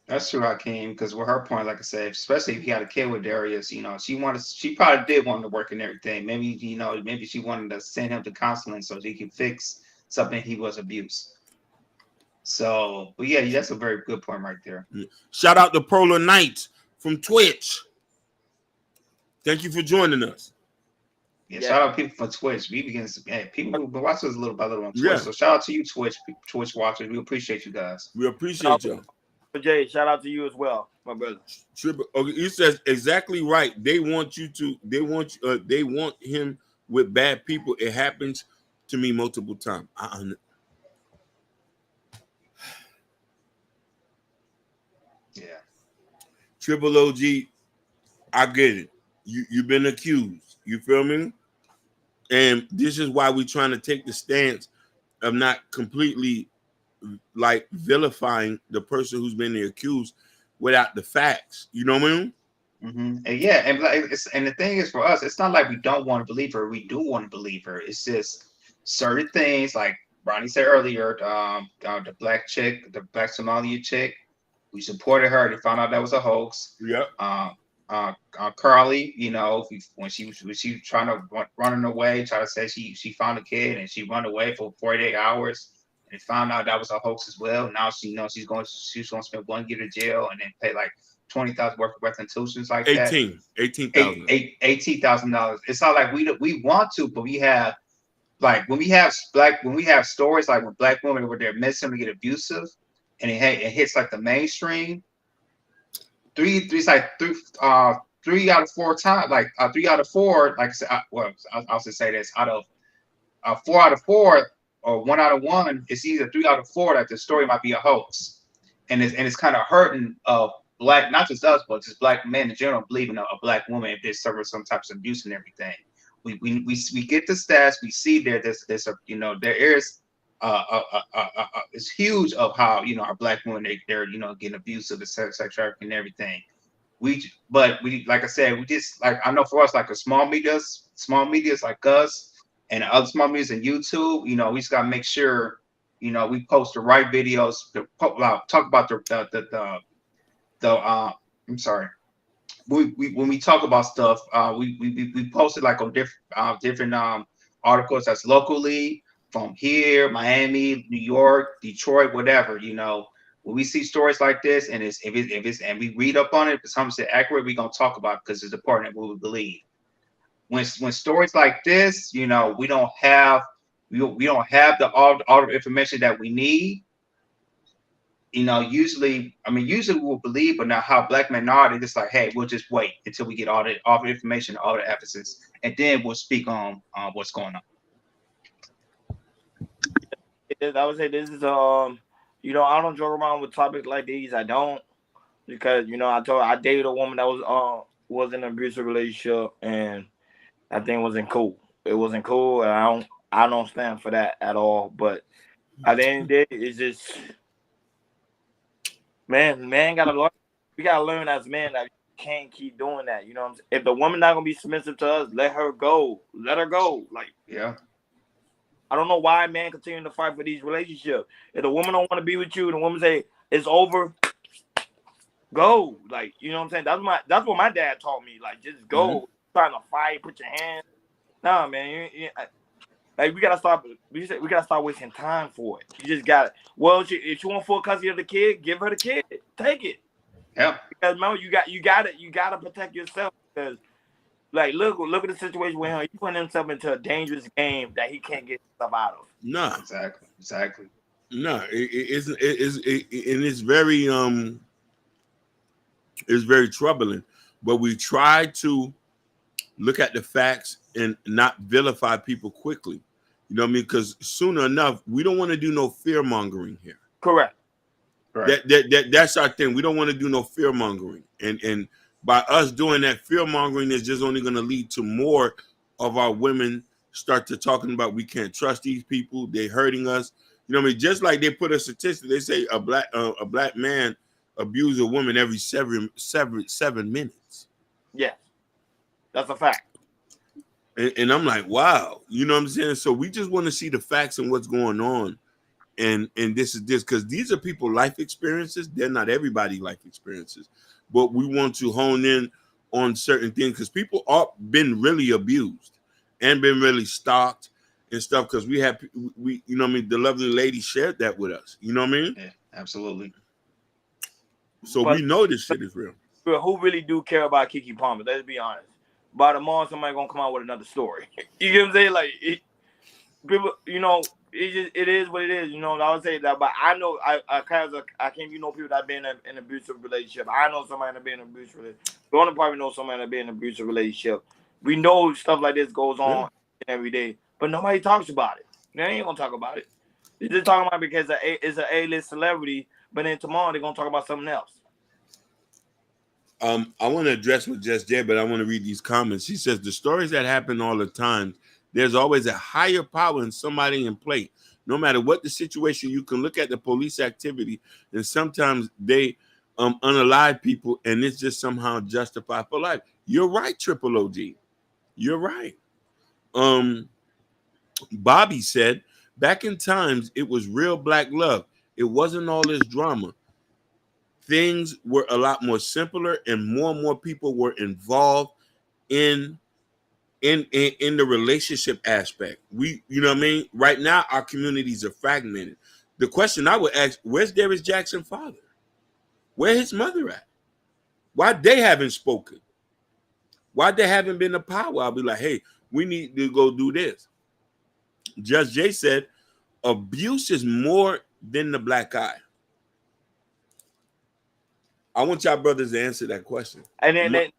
[SPEAKER 3] That's true, Hakeem, because with her point, like I said, especially if you had a kid with Darius, she probably did want to work and everything. Maybe she wanted to send him to counseling so he could fix something he was abused. So, but yeah, that's a very good point right there.
[SPEAKER 2] Shout out to Polar Knights from Twitch. Thank you for joining us.
[SPEAKER 3] Yeah, shout out people from Twitch. People who've been watching us little by little on Twitch. Yeah. So shout out to you, Twitch watchers. We appreciate you guys.
[SPEAKER 2] We appreciate y'all.
[SPEAKER 1] Jay, shout out to you as well, my brother.
[SPEAKER 2] Okay, he says exactly right. They want him with bad people. It happens to me multiple times.
[SPEAKER 3] Yeah.
[SPEAKER 2] Triple OG, I get it. You've been accused. You feel me? And this is why we're trying to take the stance of not completely like vilifying the person who's been accused without the facts. You know what I mean?
[SPEAKER 3] And yeah, and like, and the thing is for us, it's not like we don't want to believe her. We do want to believe her. It's just certain things, like Ronnie said earlier, the black chick, the black Somalia chick. We supported her. They found out that was a hoax.
[SPEAKER 2] Yep.
[SPEAKER 3] Carly, when she was trying to running away, try to say she found a kid and she run away for 48 hours, and they found out that was a hoax as well. Now she knows she's going to spend 1 year to jail and then pay like 20,000 worth of restitutions like that.
[SPEAKER 2] 18,000.
[SPEAKER 3] $18,000. It's not like we want to, but we have, like, when we have stories like when black women where they're missing to get abusive, and it hits like the mainstream. Three out of four times, like 3 out of 4, like I said, I'll just say this, out of 4 out of 4 or 1 out of 1, it's either 3 out of 4 that the story might be a hoax, and it's kind of hurting black, not just us, but just black men in general, believing a black woman if they suffer some types of abuse and everything. We get the stats, we see there is it's huge of how our black women they're getting abusive and sex trafficking and everything. But like I said, we just, like, I know for us, like, a small medias like us and other small medias and YouTube, we just gotta make sure we post the right videos to talk about I'm sorry. When we talk about stuff, we posted like on different articles that's locally from here, Miami, New York, Detroit, whatever. When we see stories like this, and and we read up on it, if it's 100% accurate, we're gonna talk about it because it's important what we believe. When stories like this, we don't have all the information that we need. Usually we'll believe, but now how black men are, they're just like, hey, we'll just wait until we get all the information, all the evidence, and then we'll speak on what's going on.
[SPEAKER 1] I would say this is I don't joke around with topics like these. I don't, because I dated a woman that was in an abusive relationship, and that thing wasn't cool. It wasn't cool, and I don't stand for that at all. But at the end of the day, it's just, man gotta learn. We gotta learn as men that you can't keep doing that. You know what I'm saying? If the woman not gonna be submissive to us, let her go. Let her go. Like,
[SPEAKER 3] yeah.
[SPEAKER 1] I don't know why man continue to fight for these relationships. If the woman don't want to be with you, and the woman say it's over, go. Like, you know what I'm saying? That's what my dad taught me. Like, just go. Mm-hmm. Trying to fight, put your hands. Nah, man. Like, we gotta stop. We gotta start wasting time for it. You just gotta. Well, if you want full custody of the kid, give her the kid. Take it.
[SPEAKER 3] Yeah.
[SPEAKER 1] Because remember, you gotta protect yourself. Because, like, look at the situation with him. He putting himself into a dangerous game that he can't get himself out of.
[SPEAKER 2] No,
[SPEAKER 3] exactly.
[SPEAKER 2] No, it's very troubling. But we try to look at the facts and not vilify people quickly. You know what I mean? Because sooner enough, we don't want to do no fear mongering here.
[SPEAKER 1] Correct.
[SPEAKER 2] That's our thing. We don't want to do no fear mongering, and by us doing that, fear mongering is just only going to lead to more of our women start to talking about we can't trust these people. They're hurting us. You know what I mean? Just like they put a statistic, they say a black man abuses a woman every 7 minutes.
[SPEAKER 1] Yeah, that's a fact.
[SPEAKER 2] And I'm like, wow, you know what I'm saying? So we just want to see the facts and what's going on. And this is because these are people life experiences. They're not everybody life experiences, but we want to hone in on certain things because people are been really abused and been really stalked and stuff. Because we you know what I mean, the lovely lady shared that with us. You know what I mean?
[SPEAKER 3] Yeah, absolutely.
[SPEAKER 2] So we know this shit is real.
[SPEAKER 1] Who really do care about Keke Palmer? Let's be honest. By tomorrow, somebody gonna come out with another story. You get what I'm saying? Like, people, it is what it is. I would say that, but I know I can't people that been in an abusive relationship. I know somebody that been in an abusive relationship. Don't probably know somebody that been in an abusive relationship. We know stuff like this goes on every day, but nobody talks about it. They ain't gonna talk about it. They're just talking about it because it's an A-list celebrity, but then tomorrow they're gonna talk about something else.
[SPEAKER 2] I want to address what Just Jay, but I want to read these comments. She says the stories that happen all the time, there's always a higher power in somebody in play. No matter what the situation, you can look at the police activity, and sometimes they unalive people, and it's just somehow justified for life. You're right, Triple OG. You're right. Bobby said, back in times, it was real black love. It wasn't all this drama. Things were a lot more simpler, and more people were involved in the relationship aspect. You know what I mean? Right now, our communities are fragmented. The question I would ask, where's Darius Jackson's father? Where his mother at? Why they haven't spoken? Why they haven't been a power? I'll be like, hey, we need to go do this. Judge Jay said, abuse is more than the black eye. I want y'all brothers to answer that question.
[SPEAKER 1] And then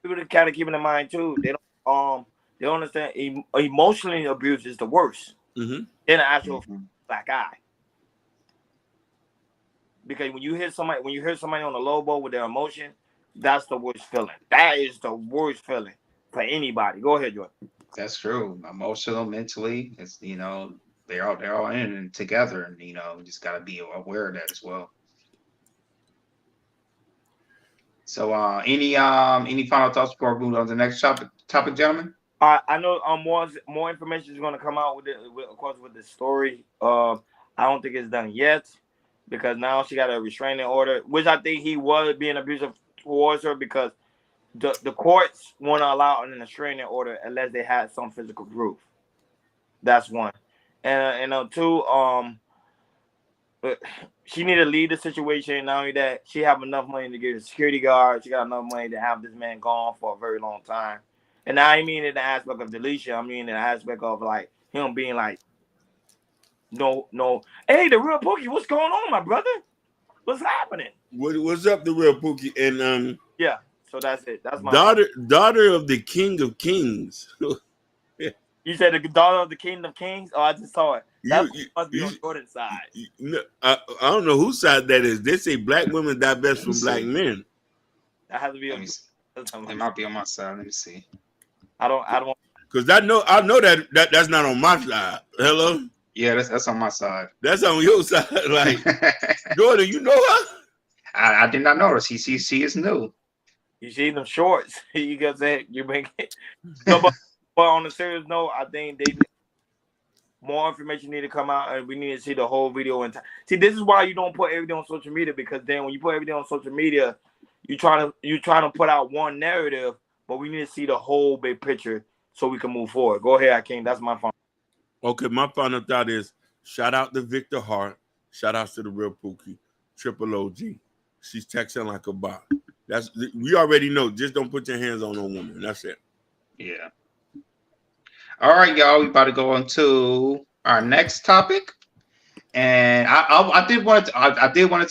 [SPEAKER 1] people to kind of keep in mind too. They don't understand emotionally abuse is the worst than the actual black eye. Because when you hear somebody on the low bow with their emotion, that's the worst feeling. That is the worst feeling for anybody. Go ahead, Jordan.
[SPEAKER 3] That's true. Emotional, mentally, it's they're all in it together, and you just got to be aware of that as well. So, any final thoughts before we move on to the next topic, gentlemen?
[SPEAKER 1] I know more information is going to come out of course, with the story. I don't think it's done yet because now she got a restraining order, which I think he was being abusive towards her because the courts won't allow an restraining order unless they had some physical proof. That's one, and two, she need to leave the situation. Not only that, she have enough money to get a security guard. She got enough money to have this man gone for a very long time. And I mean in the aspect of deletion. I mean in the aspect of like him being like, no. Hey, the real Pookie, what's going on, my brother? What's happening?
[SPEAKER 2] What's up, the real Pookie? And
[SPEAKER 1] yeah. So that's it. That's my
[SPEAKER 2] daughter of the King of Kings.
[SPEAKER 1] You said the daughter of the King of Kings? Oh, I just saw it. That must be on Jordan's side.
[SPEAKER 2] I don't know whose side that is. They say black women divest from black men.
[SPEAKER 1] That has to be.
[SPEAKER 3] It might be on my side. Let me see.
[SPEAKER 1] I don't.
[SPEAKER 2] Because I know that's not on my side. Hello.
[SPEAKER 3] Yeah, that's on my side.
[SPEAKER 2] That's on your side. Like, Jordan, you know her?
[SPEAKER 3] I did not notice. She is new.
[SPEAKER 1] You see them shorts? You got that? You make it. No, but on a serious note, I think more information need to come out, and we need to see the whole video. And see, this is why you don't put everything on social media, because then when you put everything on social media, you trying to put out one narrative, but we need to see the whole big picture so we can move forward. Go ahead, Akeem. That's my final.
[SPEAKER 2] Okay, my final thought is shout out to Victor Hart, shout outs to the real Pookie, Triple OG. She's texting like a bot. We already know. Just don't put your hands on no woman. That's it.
[SPEAKER 3] Yeah. All right, y'all. We about to go on to our next topic, and I did want to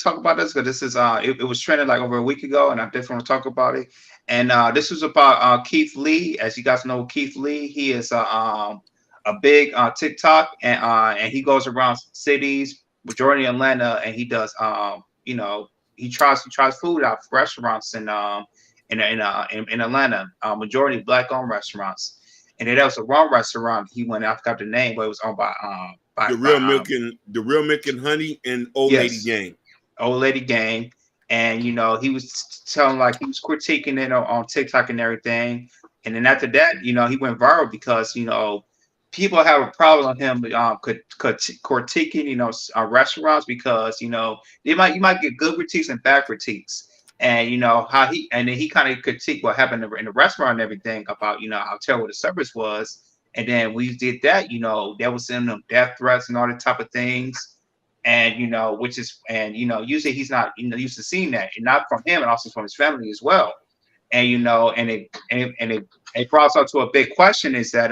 [SPEAKER 3] talk about this because this is it was trending like over a week ago, and I did want to talk about it. And this was about Keith Lee. As you guys know, Keith Lee, he is a big TikTok, and he goes around cities, majority in Atlanta, and he does he tries food out of restaurants in Atlanta, majority black owned restaurants. And then there was a wrong restaurant. He went, I forgot the name, but it was owned by
[SPEAKER 2] the Real Milk and Honey and Old Lady Gang.
[SPEAKER 3] Old Lady Gang. And he was telling, like, he was critiquing it on TikTok and everything. And then after that, he went viral because people have a problem with him critiquing restaurants because you might get good critiques and bad critiques. And how he then he kind of critiqued what happened in the restaurant and everything about how terrible the service was. And then we did that, that was sending them death threats and all that type of things. And usually he's not used to seeing that, and not from him, and also from his family as well. And it brought us up to a big question: is that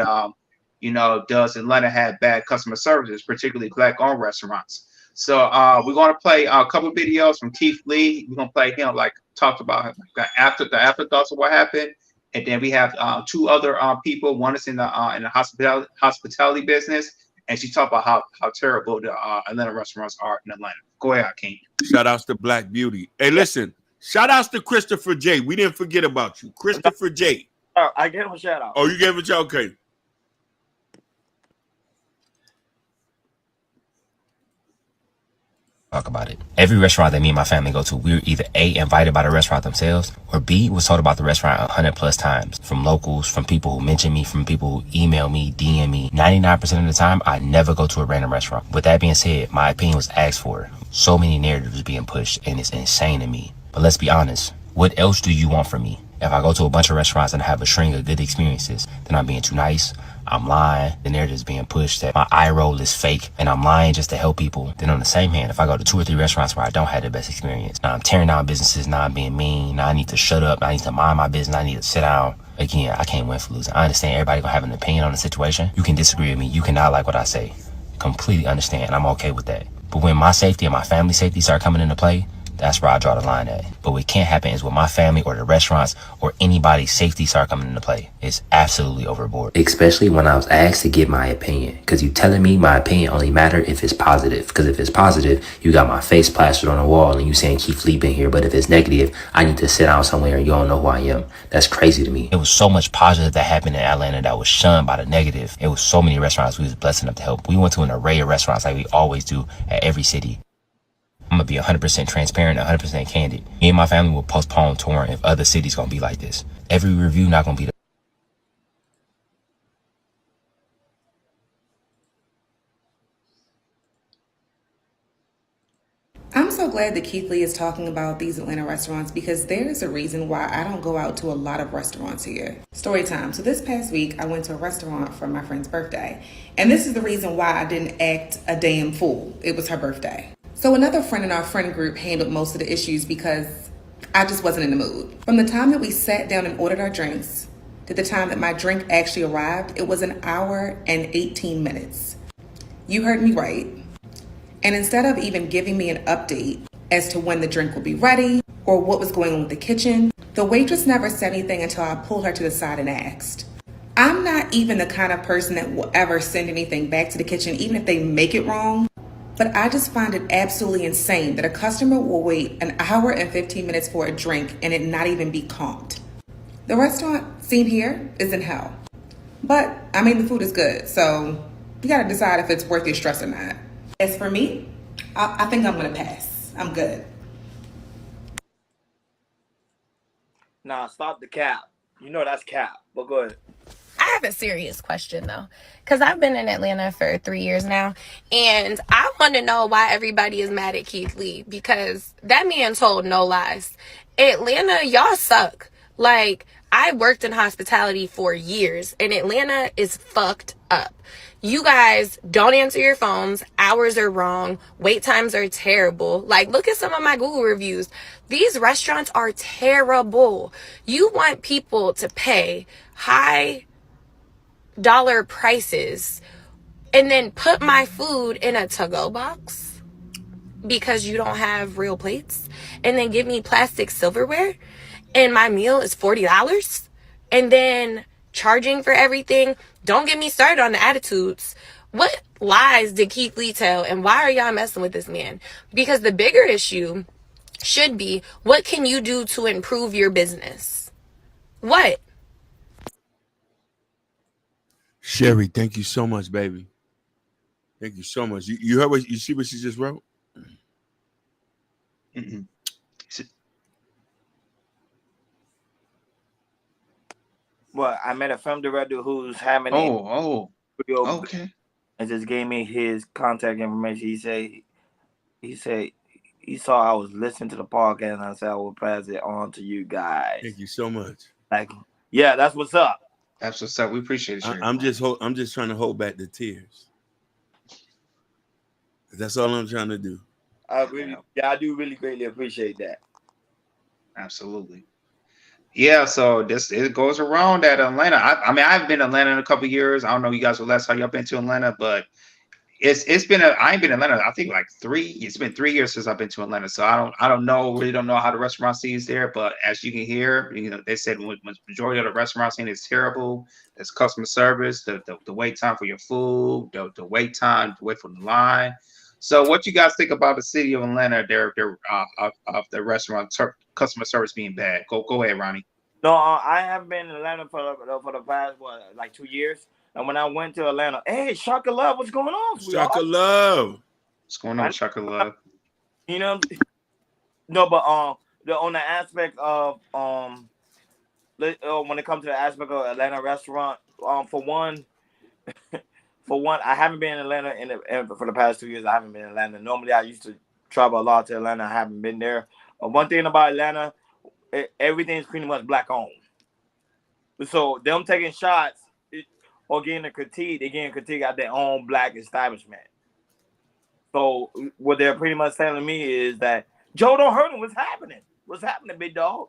[SPEAKER 3] does Atlanta have bad customer services, particularly black-owned restaurants? So we're going to play a couple of videos from Keith Lee. We're going to play him, like, talked about after the afterthoughts of what happened. And then we have two other people. One is in the hospitality business, and she talked about how terrible the Atlanta restaurants are in Atlanta. Go ahead, King.
[SPEAKER 2] Shout outs to Black Beauty. Hey, listen, shout outs to Christopher J. We didn't forget about you. Christopher J.
[SPEAKER 1] I gave him a shout out.
[SPEAKER 2] Oh, you gave it a okay.
[SPEAKER 5] Talk about it. Every restaurant that me and my family go to, we were either A, invited by the restaurant themselves, or B, was told about the restaurant 100 plus times. From locals, from people who mention me, from people who email me, DM me. 99% of the time, I never go to a random restaurant. With that being said, my opinion was asked for. So many narratives being pushed, and it's insane to me. But let's be honest, what else do you want from me? If I go to a bunch of restaurants and have a string of good experiences, then I'm being too nice, I'm lying, the narrative is being pushed that my eye roll is fake, and I'm lying just to help people. Then on the same hand, if I go to 2 or 3 restaurants where I don't have the best experience, now I'm tearing down businesses, now I'm being mean, now I need to shut up, now I need to mind my business, I need to sit down. Again, I can't win for losing. I understand everybody gonna have an opinion on the situation. You can disagree with me, you cannot like what I say. Completely understand, and I'm okay with that. But when my safety and my family safety start coming into play, that's where I draw the line at. But what can't happen is with my family or the restaurants or anybody's safety start coming into play. It's absolutely overboard. Especially when I was asked to give my opinion. Because you telling me my opinion only matter if it's positive. Because if it's positive, you got my face plastered on the wall and you saying Keith Lee been here. But if it's negative, I need to sit down somewhere and you don't know who I am. That's crazy to me. It was so much positive that happened in Atlanta that was shunned by the negative. It was so many restaurants we was blessed enough to help. We went to an array of restaurants like we always do at every city. I'm gonna be 100% transparent, 100% candid. Me and my family will postpone touring if other cities gonna be like this. Every review not gonna be the
[SPEAKER 6] I'm so glad that Keith Lee is talking about these Atlanta restaurants because there is a reason why I don't go out to a lot of restaurants here. Story time. So this past week, I went to a restaurant for my friend's birthday. And this is the reason why I didn't act a damn fool. It was her birthday. So another friend in our friend group handled most of the issues because I just wasn't in the mood. From the time that we sat down and ordered our drinks to the time that my drink actually arrived, it was an hour and 18 minutes. You heard me right. And instead of even giving me an update as to when the drink would be ready or what was going on with the kitchen, the waitress never said anything until I pulled her to the side and asked. I'm not even the kind of person that will ever send anything back to the kitchen, even if they make it wrong. But I just find it absolutely insane that a customer will wait an hour and 15 minutes for a drink and it not even be comped. The restaurant scene here is in hell. But, I mean, the food is good, so you gotta decide if it's worth your stress or not. As for me, I think I'm gonna pass. I'm good.
[SPEAKER 1] Nah, stop the cap. You know that's cap, but go ahead.
[SPEAKER 7] I have a serious question though, because I've been in Atlanta for 3 years now, and I want to know why everybody is mad at Keith Lee, because that man told no lies. Atlanta, y'all suck. Like, I worked in hospitality for years, and Atlanta is fucked up. You guys don't answer your phones. Hours are wrong. Wait times are terrible. Like, look at some of my Google reviews. These restaurants are terrible. You want people to pay high dollar prices and then put my food in a to-go box because you don't have real plates, and then give me plastic silverware, and my meal is $40, and then charging for everything. Don't get me started on the attitudes. What lies did Keith Lee tell, and why are y'all messing with this man? Because the bigger issue should be, what can you do to improve your business? What?
[SPEAKER 2] Sherry, thank you so much, baby. Thank you so much. You heard what you see what she just wrote?
[SPEAKER 3] Mm-mm.
[SPEAKER 1] Well, I met a film director who's having
[SPEAKER 3] Okay.
[SPEAKER 1] and just gave me his contact information. He said he saw I was listening to the podcast, and I said I will pass it on to you guys.
[SPEAKER 2] Thank you so much.
[SPEAKER 1] Like, yeah, that's what's up.
[SPEAKER 3] That's what's up. We appreciate it, Sherry.
[SPEAKER 2] I'm just trying to hold back the tears. That's all I'm trying to do.
[SPEAKER 1] I do really greatly appreciate that.
[SPEAKER 3] Absolutely. Yeah, so it goes around at Atlanta. I mean, I've been to Atlanta in a couple of years. I don't know you guys the last time y'all been to Atlanta, but it's been I ain't been in Atlanta. I think like it's been 3 years since I've been to Atlanta. So I don't know how the restaurant scene is there, but as you can hear, they said majority of the restaurant scene is terrible. There's customer service, the wait time for your food, the wait time to wait for the line. So what you guys think about the city of Atlanta, their of the restaurant customer service being bad? Go ahead, Ronnie.
[SPEAKER 1] No, I have been in Atlanta for the past like 2 years. And when I went to Atlanta, hey, Shaka Love, what's going on?
[SPEAKER 2] Shaka Love.
[SPEAKER 3] What's going on, Shaka Love?
[SPEAKER 1] You know, no, but on the aspect of when it comes to the aspect of Atlanta restaurant, for one, I haven't been in Atlanta for the past 2 years. I haven't been in Atlanta. Normally, I used to travel a lot to Atlanta. I haven't been there. One thing about Atlanta, everything's pretty much black owned. So them taking shots or getting a critique, they getting a critique at their own black establishment. So what they're pretty much telling me is that Joe don't hurt him. What's happening? What's happening, big dog?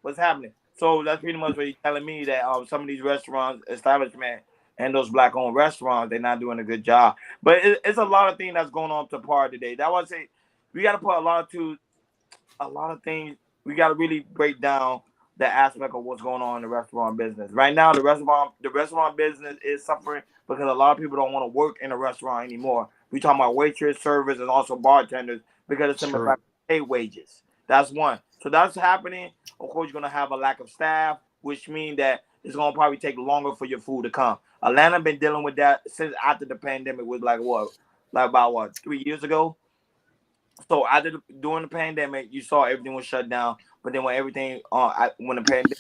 [SPEAKER 1] What's happening? So that's pretty much what he's telling me, that some of these restaurants, establishment, and those black-owned restaurants, they're not doing a good job. But it's a lot of things that's going on to par today. That was say we got to put a lot of things. We got to really break down the aspect of what's going on in the restaurant business right now. The restaurant business is suffering because a lot of people don't want to work in a restaurant anymore. We talking about waitress, servers, and also bartenders because it's simple
[SPEAKER 3] True.
[SPEAKER 1] fact pay wages. That's one. So that's happening. Of course, you're gonna have a lack of staff, which means that it's gonna probably take longer for your food to come. Atlanta been dealing with that since after the pandemic was like about what 3 years ago. So during the pandemic, you saw everything was shut down. But then when the pandemic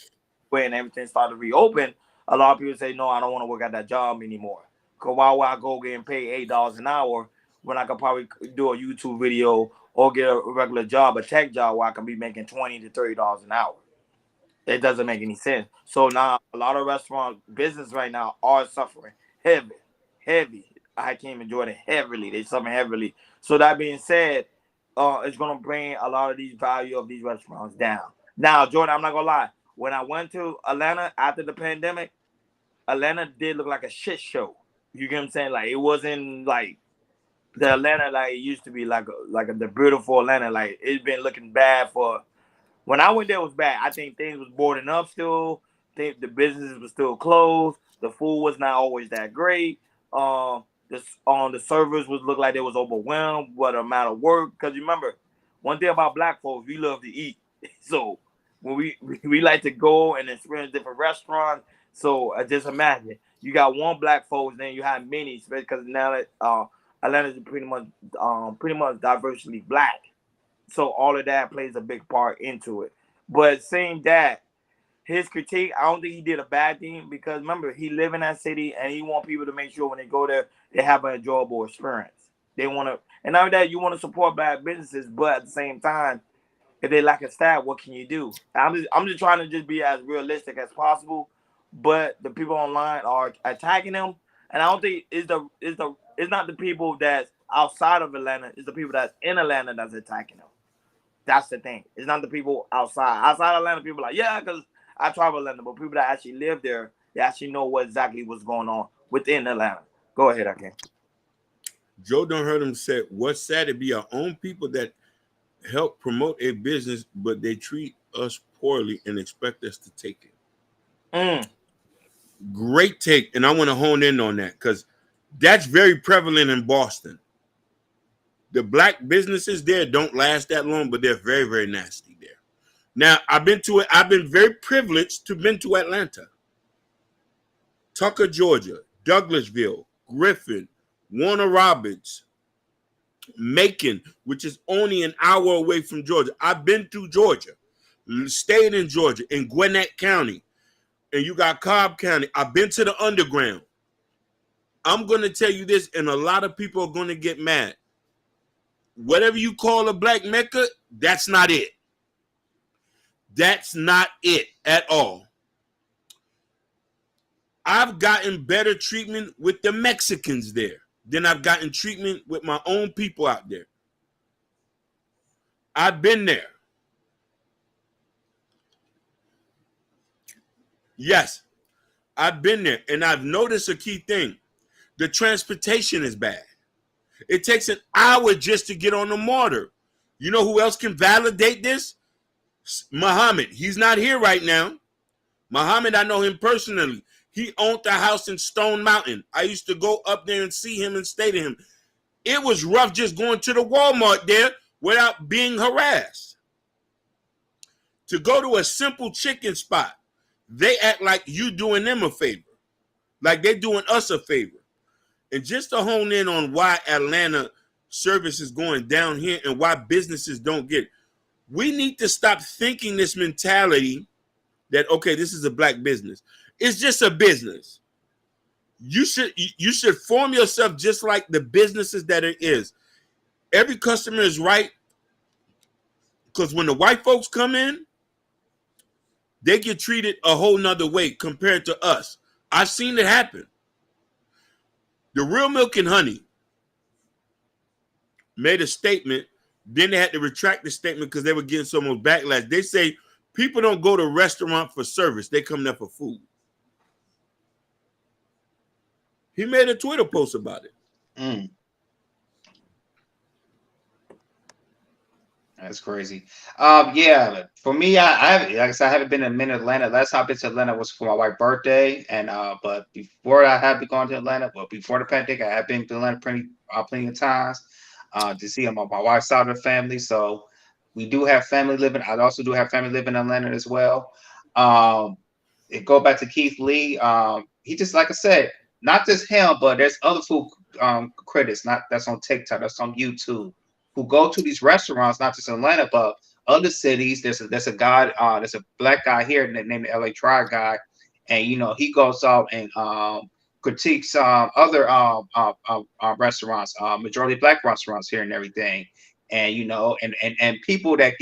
[SPEAKER 1] went and everything started to reopen, a lot of people say, no, I don't want to work at that job anymore. Cause why would I go getting paid $8 an hour when I could probably do a YouTube video or get a regular job, a tech job, where I can be making $20 to $30 an hour? It doesn't make any sense. So now a lot of restaurant business right now are suffering heavy, heavy. I can't enjoy it heavily. They suffer heavily. So that being said, it's gonna bring a lot of these value of these restaurants down. Now, Jordan, I'm not gonna lie. When I went to Atlanta after the pandemic, Atlanta did look like a shit show. You get what I'm saying? Like it wasn't like the Atlanta like it used to be, the beautiful Atlanta. Like it's been looking bad for when I went there, it was bad. I think things was boarding up still. Think the businesses was still closed. The food was not always that great. The servers would look like they was overwhelmed with the amount of work. Because remember, one thing about black folks, we love to eat. So when we like to go and experience different restaurants. So just imagine you got one black folks, then you have many, especially because now that Atlanta is pretty much diversely black. So all of that plays a big part into it. But saying that, his critique, I don't think he did a bad thing because remember, he live in that city and he want people to make sure when they go there, they have an enjoyable experience. They want to, and not only that, you want to support black businesses, but at the same time, if they lack a staff, what can you do? I'm just trying to just be as realistic as possible. But the people online are attacking him, and I don't think it's not the people that's outside of Atlanta, it's the people that's in Atlanta that's attacking him. That's the thing. It's not the people outside. Outside Atlanta, people are like, yeah, because I travel Atlanta, but people that actually live there, they actually know what's going on within Atlanta. Go ahead, okay.
[SPEAKER 2] Joe don't heard him say, what's sad to be our own people that help promote a business, but they treat us poorly and expect us to take it. Great take. And I want to hone in on that because that's very prevalent in Boston. The black businesses there don't last that long, but they're very, very nasty there. Now, I've been to it. I've been very privileged to been to Atlanta, Tucker, Georgia, Douglasville, Griffin, Warner Robins, Macon, which is only an hour away from Georgia. I've been to Georgia, stayed in Georgia, in Gwinnett County, and you got Cobb County. I've been to the underground. I'm going to tell you this, and a lot of people are going to get mad. Whatever you call a black Mecca, that's not it. That's not it at all. I've gotten better treatment with the Mexicans there than I've gotten treatment with my own people out there. I've been there. Yes, I've been there, and I've noticed a key thing. The transportation is bad. It takes an hour just to get on the mortar. You know who else can validate this? Muhammad. He's not here right now. Muhammad, I know him personally. He owned the house in Stone Mountain. I used to go up there and see him and stay to him. It was rough just going to the Walmart there without being harassed. To go to a simple chicken spot, they act like you doing them a favor, like they're doing us a favor. And just to hone in on why Atlanta service is going down here and why businesses don't get it. We need to stop thinking this mentality that, okay, this is a black business. It's just a business. You should form yourself just like the businesses that it is. Every customer is right, because when the white folks come in, they get treated a whole nother way compared to us. I've seen it happen. The Real Milk and Honey made a statement, then they had to retract the statement because they were getting so much backlash. They say people don't go to a restaurant for service, they come there for food. He made a Twitter post about it.
[SPEAKER 3] That's crazy. Yeah, for me, like I said, I haven't been in Atlanta. Last time I've been to Atlanta was for my wife's birthday, and but before I have been going to Atlanta, but before the pandemic, I have been to Atlanta plenty of times to see my wife's side of the family. So we do have family living. I also do have family living in Atlanta as well. It go back to Keith Lee. He just, like I said, not just him, but there's other food critics, not that's on TikTok, that's on YouTube, who go to these restaurants, not just in Atlanta, but other cities. There's a guy, there's a black guy here named the LA Try Guy, and he goes out and critiques other restaurants, majority black restaurants here and everything, and and people that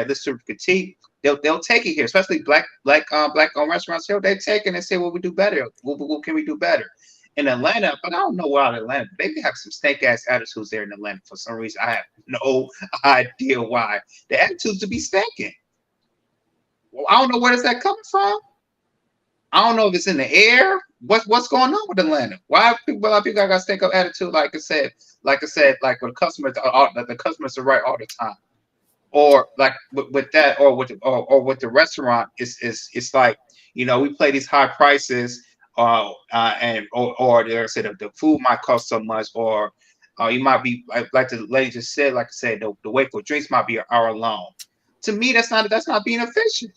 [SPEAKER 3] listen to critique, they'll take it here, especially black owned restaurants here. They take it and say, well, we do better. What can we do better? In Atlanta, but I don't know why in Atlanta. They have some snake ass attitudes there in Atlanta for some reason. I have no idea why. The attitudes to be stinking. Well, I don't know where is that coming from. I don't know if it's in the air. What's going on with Atlanta? Why people got stink up attitude? Like I said, like when the customers are right all the time, or like with that, or with the restaurant, it's like we play these high prices. Or like I said, the food might cost so much, or you might be like the lady just said, like I said, the wait for drinks might be an hour long. To me, that's not being efficient.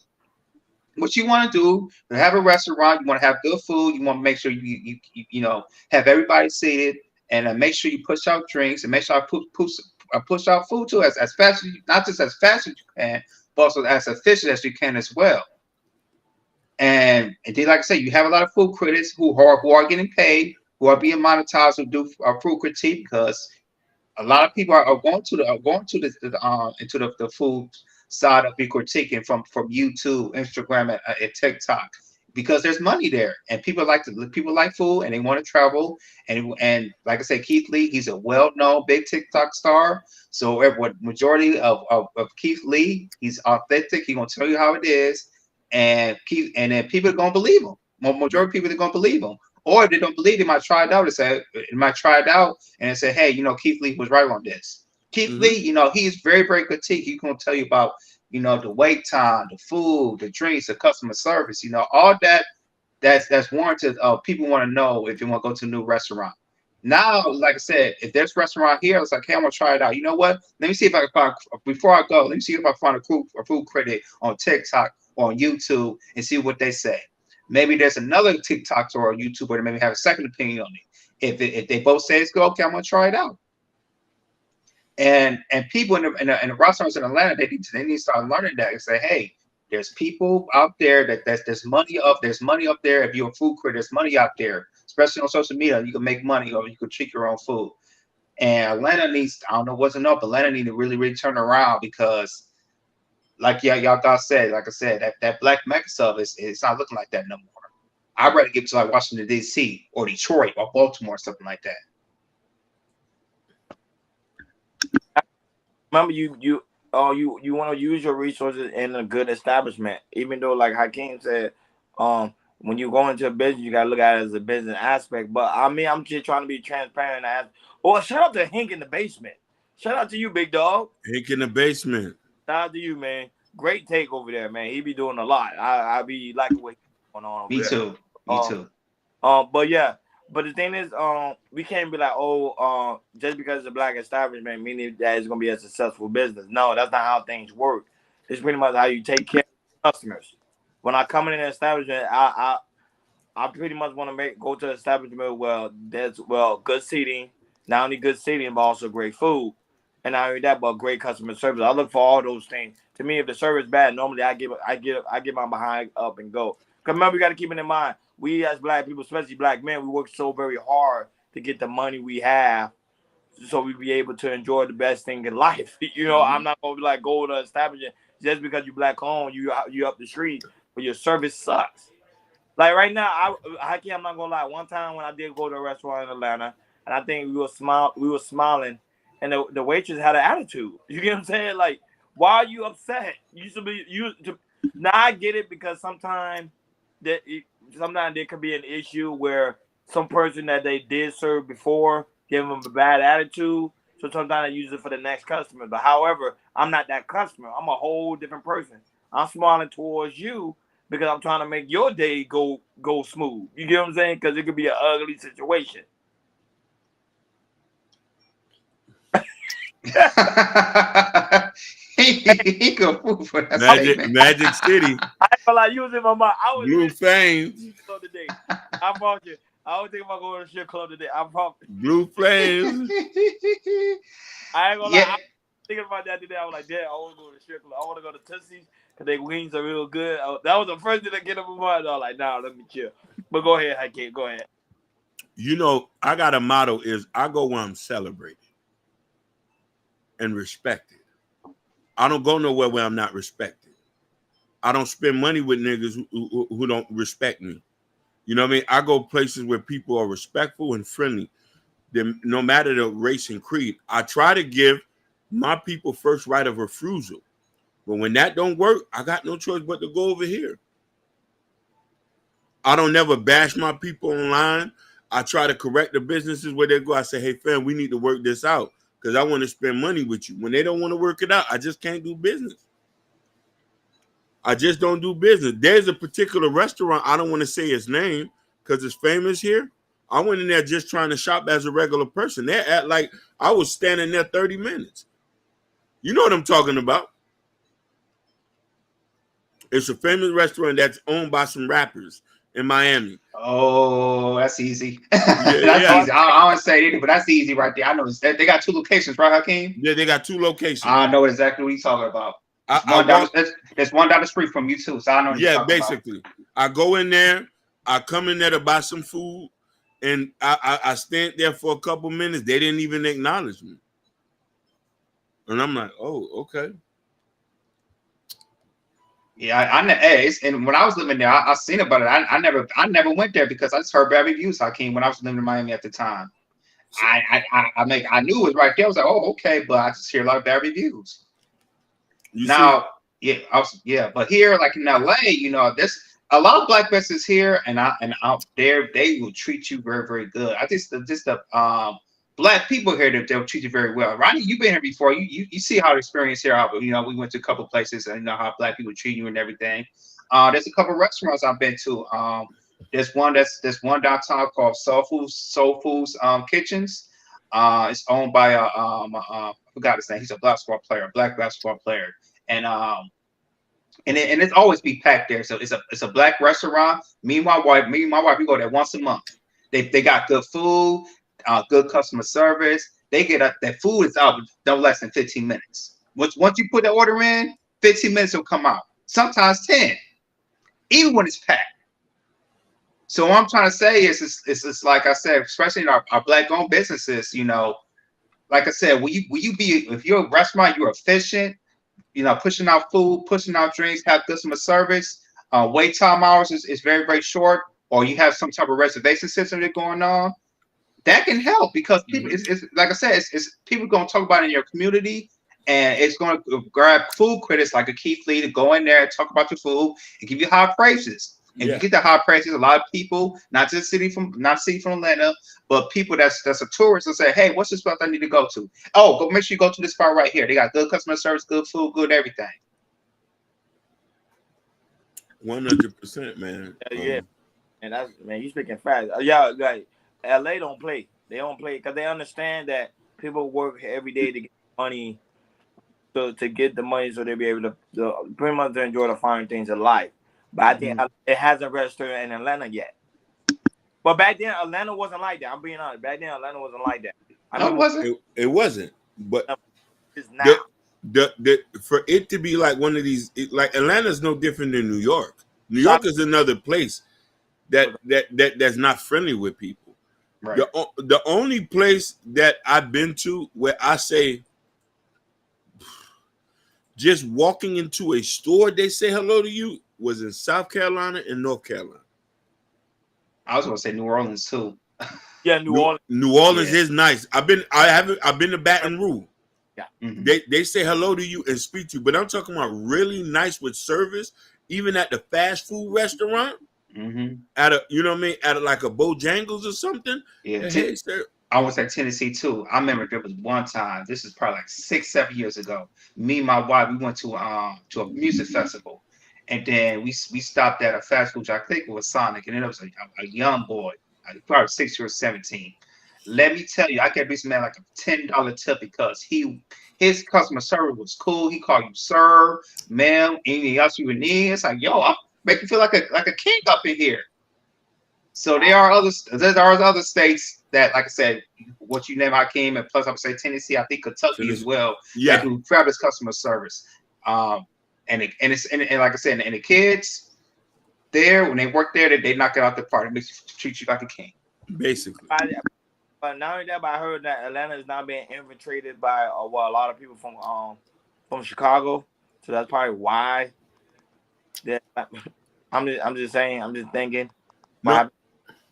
[SPEAKER 3] What you want to do, you have a restaurant, you want to have good food, you want to make sure you have everybody seated, and make sure you push out drinks, and make sure I push out food too, as fast as not just as fast as you can, but also as efficient as you can as well. And then, like I said, you have a lot of food critics who are getting paid, who are being monetized, who do food critique, because a lot of people are going to the food side of be critiquing from YouTube, Instagram, and TikTok, because there's money there, and people like food, and they want to travel, and like I said, Keith Lee, he's a well-known big TikTok star. So what majority of Keith Lee, he's authentic. He's gonna tell you how it is. And then people are gonna believe him. Majority of people are gonna believe him, or if they don't believe, they might try it out and say, hey, Keith Lee was right on this. Keith Lee, he's very, very critique. He's gonna tell you about the wait time, the food, the drinks, the customer service. All that's warranted. People want to know if you want to go to a new restaurant. Now, like I said, if there's a restaurant here, it's like, hey, I'm gonna try it out. You know what? Let me see if I can find, before I go, let me see if I find a food critic on TikTok or on YouTube and see what they say. Maybe there's another TikToker or YouTuber that maybe have a second opinion on it. If they both say it's good, okay, I'm gonna try it out. And people in the restaurants in Atlanta, they need to start learning that and say, hey, there's people out there there's money up there. If you're a food critic, there's money out there, especially on social media. You can make money, or you can treat your own food. And Atlanta needs, I don't know what's enough, but Atlanta need to really, really turn around, because like y'all guys said, like I said, that black mega sub it's not looking like that no more. I'd rather get to like Washington D.C. or Detroit or Baltimore or something like that.
[SPEAKER 1] Remember, you want to use your resources in a good establishment, even though, like Hakeem said, when you go into a business, you gotta look at it as a business aspect. But I mean, I'm just trying to be transparent. Shout out to Hink in the basement. Shout out to you, big dog.
[SPEAKER 2] Hink in the basement.
[SPEAKER 1] Shout out to you, man. Great take over there, man. He be doing a lot. I be liking what he's going on over
[SPEAKER 3] Me
[SPEAKER 1] there.
[SPEAKER 3] too. Me too.
[SPEAKER 1] But yeah. But the thing is, we can't be like, just because it's a black establishment, meaning that it's gonna be a successful business. No, that's not how things work. It's pretty much how you take care of customers. When I come in an establishment, I pretty much want to go to an establishment where there's good seating, Not only good seating, but also great food. And not only that, but great customer service. I look for all those things. To me, if the service bad, normally I get my behind up and go. Because remember, we got to keep it in mind. We as black people, especially black men, we work so very hard to get the money we have, so we be able to enjoy the best thing in life. I'm not gonna be like go to establishment just because you black owned, you up the street, but your service sucks. Like right now, I'm not gonna lie. One time when I did go to a restaurant in Atlanta, and I think we were smiling, and the waitress had an attitude. You get what I'm saying? Like, why are you upset? You should be Now I get it because sometimes there could be an issue where some person that they did serve before give them a bad attitude. So sometimes I use it for the next customer. But however, I'm not that customer. I'm a whole different person. I'm smiling towards you because I'm trying to make your day go smooth. You get what I'm saying? Because it could be an ugly situation.
[SPEAKER 3] He go fool for that statement.
[SPEAKER 2] Magic City.
[SPEAKER 1] I ain't gonna lie, you was in my mind. I was
[SPEAKER 2] Blue Flames.
[SPEAKER 1] today. I brought you. I was thinking about going to the strip club today. I brought
[SPEAKER 2] Blue Flames.
[SPEAKER 1] I ain't gonna lie. I was thinking about that today. I was like, damn, I want to go to the strip club. I want to go to Tootsie's because their wings are real good. That was the first thing that get up in my mind. I was like, nah, let me chill. But go ahead, Keke. Go ahead.
[SPEAKER 2] I got a motto is I go where I'm celebrated and respected. I don't go nowhere where I'm not respected. I don't spend money with niggas who don't respect me. You know what I mean? I go places where people are respectful and friendly. No matter the race and creed, I try to give my people first right of refusal. But when that don't work, I got no choice but to go over here. I don't never bash my people online. I try to correct the businesses where they go. I say, hey, fam, we need to work this out because I want to spend money with you. When they don't want to work it out, I just can't do business. I just don't do business. There's a particular restaurant, I don't want to say its name because it's famous here. I went in there just trying to shop as a regular person. They act like I was standing there 30 minutes. You know what I'm talking about. It's a famous restaurant that's owned by some rappers in Miami.
[SPEAKER 3] Oh, that's easy.
[SPEAKER 2] Yeah.
[SPEAKER 3] Easy. I don't want to say anything, but that's easy right there. I know they got 2 locations, right, Hakeem?
[SPEAKER 2] Yeah, they got 2 locations.
[SPEAKER 3] I know exactly what he's talking about. There's one down the street from you too, so I know what you're talking
[SPEAKER 2] basically. I go in there, I come in there to buy some food, and I stand there for a couple minutes. They didn't even acknowledge me. And I'm like, oh, okay.
[SPEAKER 3] Yeah, and when I was living there, I seen about it. I never went there because I just heard bad reviews. Hakeem, when I was living in Miami at the time, I knew it was right there. I was like, oh, okay, but I just hear a lot of bad reviews. But here, like in LA, there's a lot of black businesses here, and out there, they will treat you very, very good. I think the black people here, they'll treat you very well. Ronnie, you've been here before. You see how the experience here. We went to a couple places, and you know how black people treat you and everything. There's a couple restaurants I've been to. There's one downtown called Soul Foods Kitchens. It's owned by I forgot his name. He's a black basketball player, and it's always be packed there. So it's a black restaurant. Me and my wife, we go there once a month. They got good food, good customer service. They get that food is out no less than 15 minutes. Once you put the order in, 15 minutes will come out. Sometimes 10, even when it's packed. So what I'm trying to say is like I said, especially in our black-owned businesses, like I said, if you're a restaurant, you're efficient, pushing out food, pushing out drinks, have customer service, wait time hours is very, very short, or you have some type of reservation system that's going on, that can help because people, it's like I said, it's people going to talk about it in your community, and it's going to grab food critics like a Keith Lee to go in there and talk about your food and give you high prices. And you get the high prices, a lot of people, not from Atlanta, but people that's a tourist will say, hey, what's the spot I need to go to? Oh, make sure you go to this spot right here. They got good customer service, good food, good everything.
[SPEAKER 2] 100%, man.
[SPEAKER 1] Yeah. And that's, man, you speaking fast. Yeah, like LA don't play. They don't play because they understand that people work every day to get money, to get the money so they'll be able to pretty much to enjoy the fine things of life. But I think it hasn't registered in Atlanta yet. But back then, Atlanta wasn't like that. I'm being honest. Back then, Atlanta wasn't like that. I
[SPEAKER 3] No, it
[SPEAKER 1] remember
[SPEAKER 3] wasn't.
[SPEAKER 2] It wasn't. But
[SPEAKER 1] it's
[SPEAKER 2] the,
[SPEAKER 1] now.
[SPEAKER 2] the for it to be like one of these, like Atlanta's no different than New York. New
[SPEAKER 1] Shop
[SPEAKER 2] York is another place that's not friendly with people.
[SPEAKER 3] Right.
[SPEAKER 2] The only place that I've been to where I say just walking into a store they say hello to you was in South Carolina and North Carolina.
[SPEAKER 3] I was gonna say New Orleans too.
[SPEAKER 1] Yeah, New Orleans.
[SPEAKER 2] New Orleans
[SPEAKER 3] Yeah.
[SPEAKER 2] is nice. I've been to Baton Rouge.
[SPEAKER 1] Yeah.
[SPEAKER 3] Mm-hmm.
[SPEAKER 2] They say hello to you and speak to you, but I'm talking about really nice with service, even at the fast food restaurant,
[SPEAKER 3] Mm-hmm.
[SPEAKER 2] at a at like a Bojangles or something.
[SPEAKER 3] Yeah.
[SPEAKER 2] Hey, sir.
[SPEAKER 3] I was at Tennessee too. I remember there was one time. This is probably like 6, 7 years ago. Me and my wife, we went to a music festival, and then we stopped at a fast food. I think it was Sonic, and then it was a young boy, probably 16 or 17. Let me tell you, I gave this man like a $10 tip because his customer service was cool. He called you sir, ma'am, anything else you would need. It's like, yo, I'm making you feel like a king up in here. So there are other states that, like I said, what you name Hakeem, and plus I would say Tennessee, I think Kentucky as well, that do fabulous customer service. And like I said, and the kids there, when they work there, they knock it out the park. It makes you treat you like a king.
[SPEAKER 2] Basically.
[SPEAKER 1] But not only that, but I heard that Atlanta is now being infiltrated by a lot of people from Chicago. So that's probably why. I'm just saying. I'm just thinking.
[SPEAKER 2] No.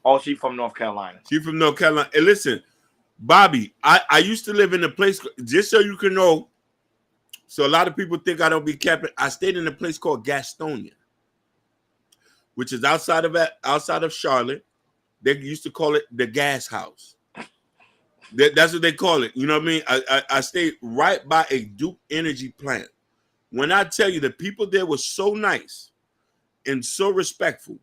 [SPEAKER 1] Oh, she's from North Carolina.
[SPEAKER 2] She's from North Carolina. And listen, Bobby, I used to live in a place, just so you can know, so a lot of people think I don't be capping. I stayed in a place called Gastonia, which is outside of Charlotte. They used to call it the gas house. That's what they call it. You know what I mean? I stayed right by a Duke Energy plant. When I tell you, the people there were so nice and so respectful.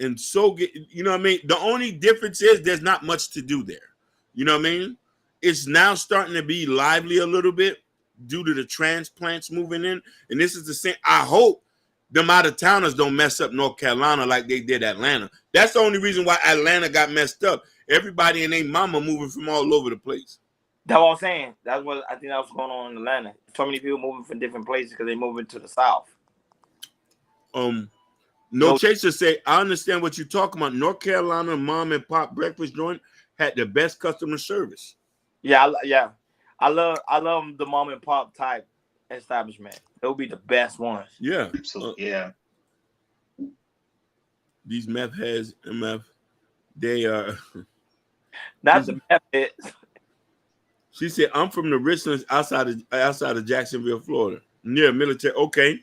[SPEAKER 2] And so, you know what I mean? The only difference is there's not much to do there. You know what I mean? It's now starting to be lively a little bit due to the transplants moving in. And this is the same. I hope them out-of-towners don't mess up North Carolina like they did Atlanta. That's the only reason why Atlanta got messed up. Everybody and their mama moving from all over the place.
[SPEAKER 1] That's what I'm saying. That's what I think that was going on in Atlanta. So many people moving from different places because they moving to the South.
[SPEAKER 2] No Chaser say, I understand what you're talking about. North Carolina mom and pop breakfast joint had the best customer service.
[SPEAKER 1] Yeah. I love the mom and pop type establishment. They'll be the best ones.
[SPEAKER 2] Yeah.
[SPEAKER 3] Absolutely. Yeah.
[SPEAKER 2] These meth heads, MF, they are.
[SPEAKER 1] Not the meth heads.
[SPEAKER 2] She said, I'm from the Richlands outside of Jacksonville, Florida. Near military. Okay.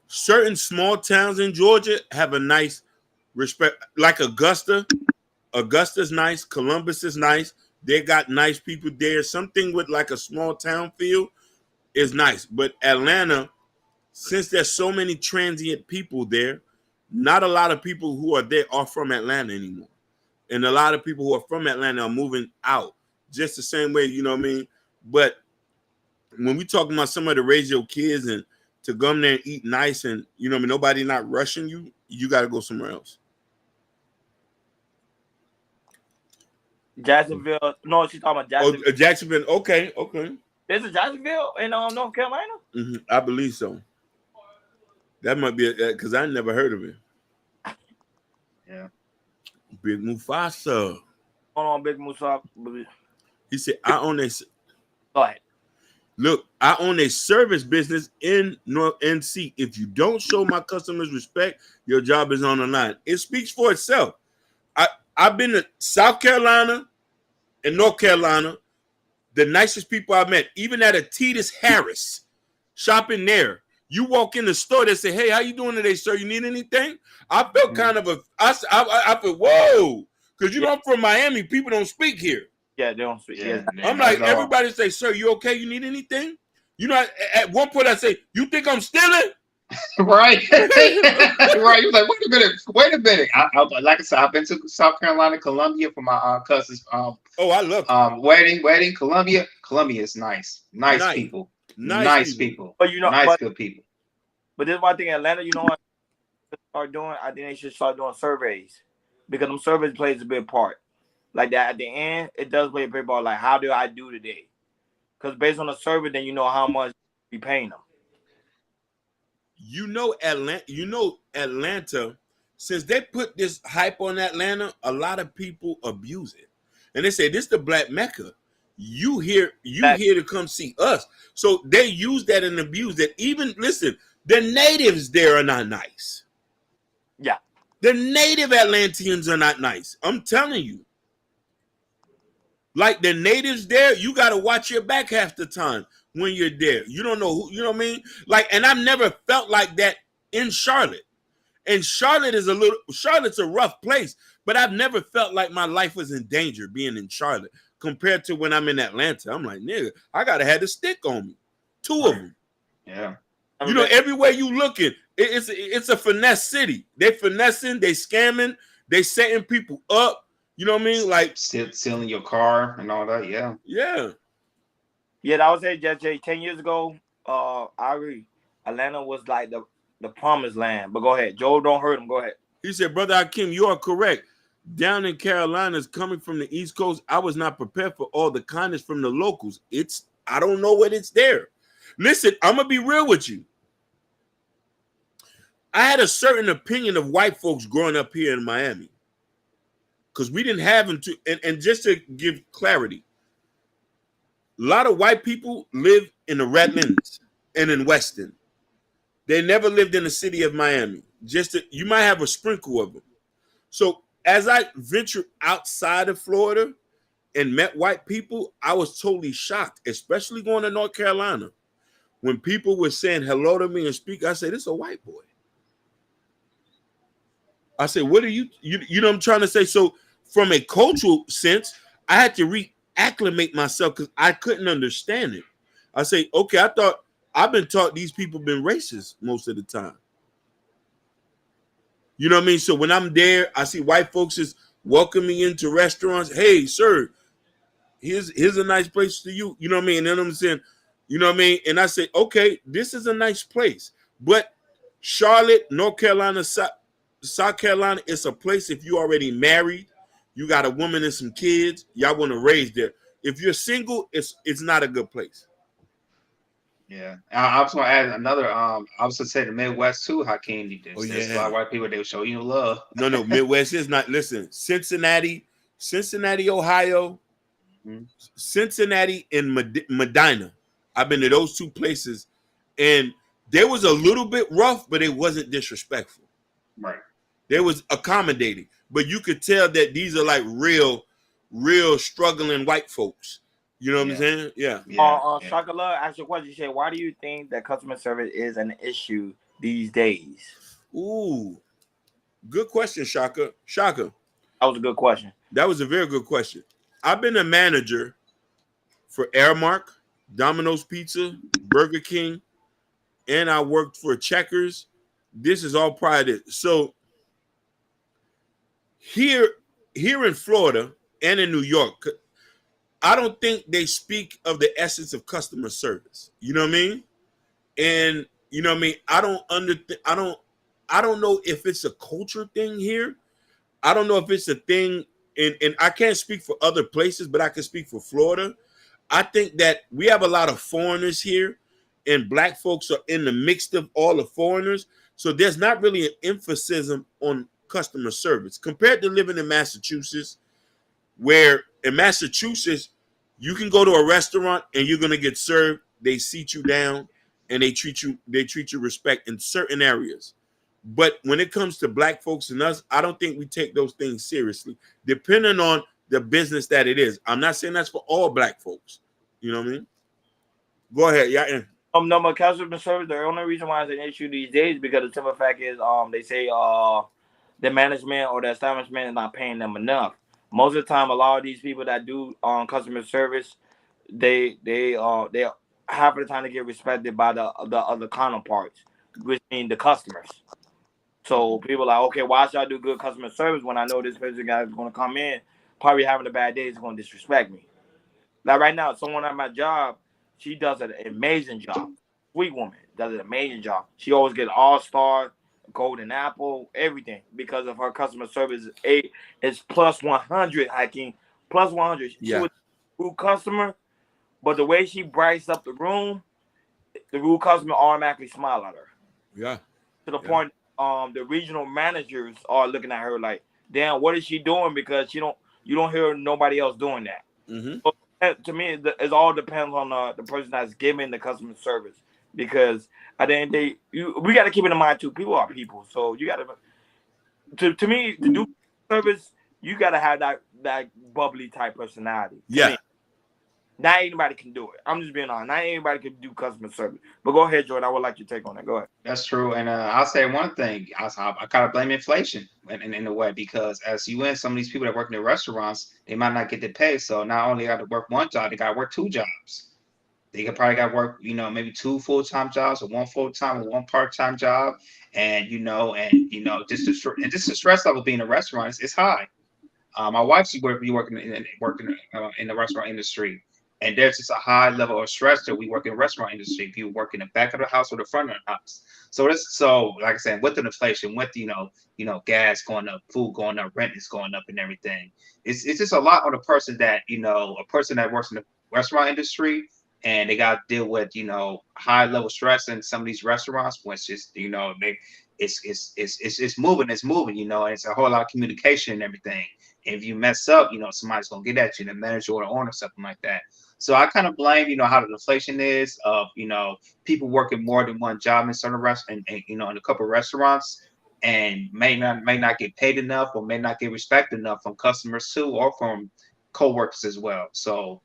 [SPEAKER 2] Certain small towns in Georgia have a nice respect, like Augusta. Augusta's nice. Columbus is nice. They got nice people there. Something with like a small town feel is nice. But Atlanta, since there's so many transient people there, not a lot of people who are there are from Atlanta anymore. And a lot of people who are from Atlanta are moving out. Just the same way, you know what I mean? But when we talking about somebody to raise your kids and to come there and eat nice and, you know what I mean, nobody not rushing you, you got to go somewhere else.
[SPEAKER 1] Jacksonville. No, she's talking about Jacksonville.
[SPEAKER 2] Oh, Jacksonville. Okay.
[SPEAKER 1] There's a Jacksonville in North Carolina?
[SPEAKER 2] Mm-hmm. I believe so. That might be because I never heard of it.
[SPEAKER 3] Yeah.
[SPEAKER 2] Big Mufasa.
[SPEAKER 1] Hold on, Big Musa.
[SPEAKER 2] He said, I own a...
[SPEAKER 1] Go ahead.
[SPEAKER 2] Look, I own a service business in North NC. If you don't show my customers respect, your job is on the line. It speaks for itself. I've been to South Carolina and North Carolina, the nicest people I met, even at a Titus Harris, shopping there. You walk in the store, they say, hey, how you doing today, sir? You need anything? I felt kind of I felt, whoa, because you know I'm from Miami. People don't speak here.
[SPEAKER 1] Yeah, they don't speak.
[SPEAKER 3] Yeah,
[SPEAKER 2] I'm like, everybody say, sir, you okay? You need anything? You know, at one point I say, you think I'm stealing?
[SPEAKER 3] Right. Right. You're like, wait a minute. Like I said, I've been to South Carolina, Columbia for my cousin's
[SPEAKER 2] I love
[SPEAKER 3] wedding. Columbia is nice. Nice people. Nice people.
[SPEAKER 1] But you know,
[SPEAKER 3] good people.
[SPEAKER 1] But this is one thing in Atlanta, you know what start doing? I think they should start doing surveys. Because them surveys plays a big part. like that at the end, it does play a big part. Like, how do I do today? Because based on the service, then you know how much you paying them.
[SPEAKER 2] Atlanta, since they put this hype on Atlanta, a lot of people abuse it. And they say this is the black Mecca. You here to come see us. So they use that and abuse that. Even listen, the natives there are not nice.
[SPEAKER 1] Yeah.
[SPEAKER 2] The native Atlanteans are not nice. I'm telling you. Like the natives there, you got to watch your back half the time when you're there. You don't know who, you know what I mean? Like, and I've never felt like that in Charlotte. And Charlotte's a rough place, but I've never felt like my life was in danger being in Charlotte compared to when I'm in Atlanta. I'm like, nigga, I got to have a stick on me. Two of them.
[SPEAKER 3] Yeah.
[SPEAKER 2] You know, everywhere you looking, it's a finesse city. They finessing, they scamming, they setting people up. You know what I mean? Like
[SPEAKER 3] stealing your car and all that. Yeah.
[SPEAKER 2] Yeah.
[SPEAKER 1] Yeah, I would say, Jay, 10 years ago, I agree. Atlanta was like the promised land. But go ahead. Joe, don't hurt him. Go ahead.
[SPEAKER 2] He said, Brother Hakeem, you are correct. Down in Carolinas, coming from the East Coast, I was not prepared for all the kindness from the locals. I don't know what it's there. Listen, I'm going to be real with you. I had a certain opinion of white folks growing up here in Miami. Because we didn't have them to, and just to give clarity, a lot of white people live in the Redlands and in Weston. They never lived in the city of Miami. You might have a sprinkle of them. So as I ventured outside of Florida and met white people, I was totally shocked, especially going to North Carolina. When people were saying hello to me and speak, I said, this is a white boy. I said, what are you know what I'm trying to say? So from a cultural sense, I had to reacclimate myself because I couldn't understand it. I say, okay, I've been taught these people been racist most of the time. You know what I mean? So when I'm there, I see white folks is welcoming me into restaurants. Hey, sir, here's a nice place to you. You know what I mean? And then I'm saying, you know what I mean? And I say, okay, this is a nice place. But Charlotte, North Carolina, South Carolina, it's a place if you already married, you got a woman and some kids, y'all want to raise there. If you're single, it's not a good place.
[SPEAKER 3] Yeah, I was going to add another. I was going to say the Midwest too. Hakeem, there's a lot of white people. They will show you love.
[SPEAKER 2] No, Midwest is not. Listen, Cincinnati, Ohio, Cincinnati, and Medina. I've been to those two places, and they was a little bit rough, but it wasn't disrespectful.
[SPEAKER 3] Right.
[SPEAKER 2] They was accommodating, but you could tell that these are like real struggling white folks. You know what I'm saying? Yeah.
[SPEAKER 1] Shaka Love asked you a question. She said, why do you think that customer service is an issue these days?
[SPEAKER 2] Ooh, good question, Shaka.
[SPEAKER 1] That was a good question.
[SPEAKER 2] That was a very good question. I've been a manager for Airmark, Domino's Pizza, Burger King, and I worked for Checkers. This is all prior to. So here in Florida and in New York, I don't think they speak of the essence of customer service. You know what I mean? And you know what I mean? I don't know if it's a culture thing here. I don't know if it's a thing, and I can't speak for other places, but I can speak for Florida. I think that we have a lot of foreigners here, and black folks are in the mix of all the foreigners. So there's not really an emphasis on customer service compared to living in Massachusetts, where in Massachusetts, you can go to a restaurant and you're gonna get served. They seat you down and they treat you respect in certain areas. But when it comes to black folks and us, I don't think we take those things seriously, depending on the business that it is. I'm not saying that's for all black folks. You know what I mean? Go ahead, yeah.
[SPEAKER 1] No, but customer service, the only reason why it's an issue these days because the simple fact is they say the management or the establishment is not paying them enough. Most of the time, a lot of these people that do customer service, they half of the time they get respected by the other counterparts, which mean the customers. So people are like, okay, why should I do good customer service when I know this person guy is going to come in, probably having a bad day, is going to disrespect me. Like right now, someone at my job, she does an amazing job. Sweet woman does an amazing job. She always get all-star, golden apple, everything because of her customer service. It's plus 100 hiking plus 100. She
[SPEAKER 2] Yeah.
[SPEAKER 1] was a rude customer, but the way she brights up the room, the rude customer automatically smile at her.
[SPEAKER 2] Yeah.
[SPEAKER 1] To the point, the regional managers are looking at her like, damn, what is she doing? Because you don't hear nobody else doing that.
[SPEAKER 2] Mm-hmm.
[SPEAKER 1] So, to me, it all depends on the person that's giving the customer service. Because at the end of the day, we got to keep it in mind too. People are people, so you got to me to do service, you got to have that bubbly type personality. To
[SPEAKER 2] Yeah.
[SPEAKER 1] me, not anybody can do it. I'm just being honest. Not anybody can do customer service. But go ahead, Jordan. I would like your take on that. Go ahead.
[SPEAKER 3] That's true, and I'll say one thing. I kind of blame inflation in a way, because as you in some of these people that work in the restaurants, they might not get the pay. So not only got to work one job, they got to work two jobs. They could probably got to work, maybe two full-time jobs, or one full-time or one part-time job, and just the stress level being in a restaurant is high. My wife, she working in the restaurant industry, and there's just a high level of stress that we work in the restaurant industry. People work in the back of the house or the front of the house. So like I said, with the inflation, with gas going up, food going up, rent is going up, and everything. It's just a lot on a person that works in the restaurant industry, and they got to deal with high level stress in some of these restaurants, which is it's moving, and it's a whole lot of communication and everything. If you mess up, somebody's gonna get at you, the manager or the owner, something like that. So I kind of blame, how the inflation is of, people working more than one job in certain restaurants, and in a couple of restaurants, and may not get paid enough, or may not get respect enough from customers too, or from coworkers as well. So,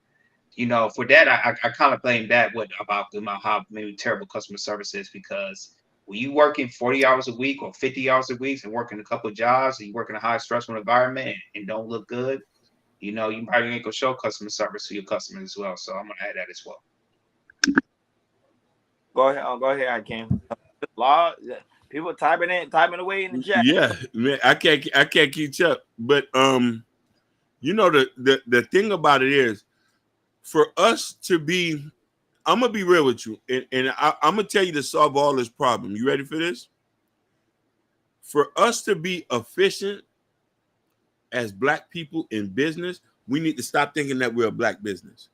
[SPEAKER 3] for that, I kind of blame that about how maybe terrible customer service is, because when you working 40 hours a week or 50 hours a week and working a couple of jobs, and you work in a high stressful environment and don't look good, you probably ain't gonna show customer service to your customers as well. So I'm gonna add that as well.
[SPEAKER 1] Go ahead. Go ahead. I can. People typing away in the chat.
[SPEAKER 2] Yeah, man, I can't keep up. But the thing about it is, for us to be, I'm gonna be real with you, and I'm gonna tell you to solve all this problem. You ready for this? For us to be efficient as Black people in business, we need to stop thinking that we're a Black business.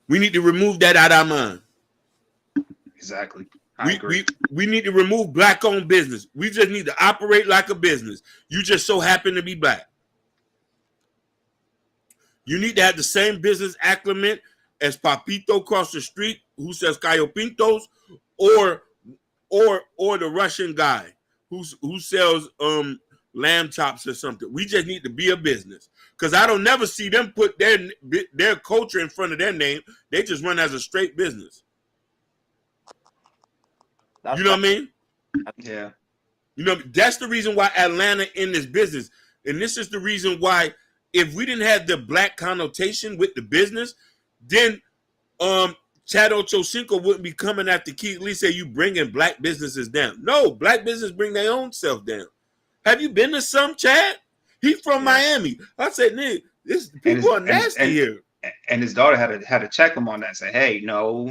[SPEAKER 2] We need to remove that out of our mind.
[SPEAKER 3] Exactly. I agree.
[SPEAKER 2] We need to remove Black-owned business. We just need to operate like a business. You just so happen to be Black. You need to have the same business acclimate as Papito across the street who sells Cayo Pintos, or the Russian guy who sells lamb chops or something. We just need to be a business, because I don't never see them put their culture in front of their name. They just run as a straight business. You know what I mean?
[SPEAKER 3] Yeah.
[SPEAKER 2] That's the reason why Atlanta in this business, and this is the reason why, if we didn't have the Black connotation with the business, then Chad Ochocinco wouldn't be coming after Keith Lee, say you bringing Black businesses down. No, Black business bring their own self down. Have you been to some, Chad? He from Miami. I said, nigga, people are nasty here.
[SPEAKER 3] And his daughter had to check him on that. Say, hey, no,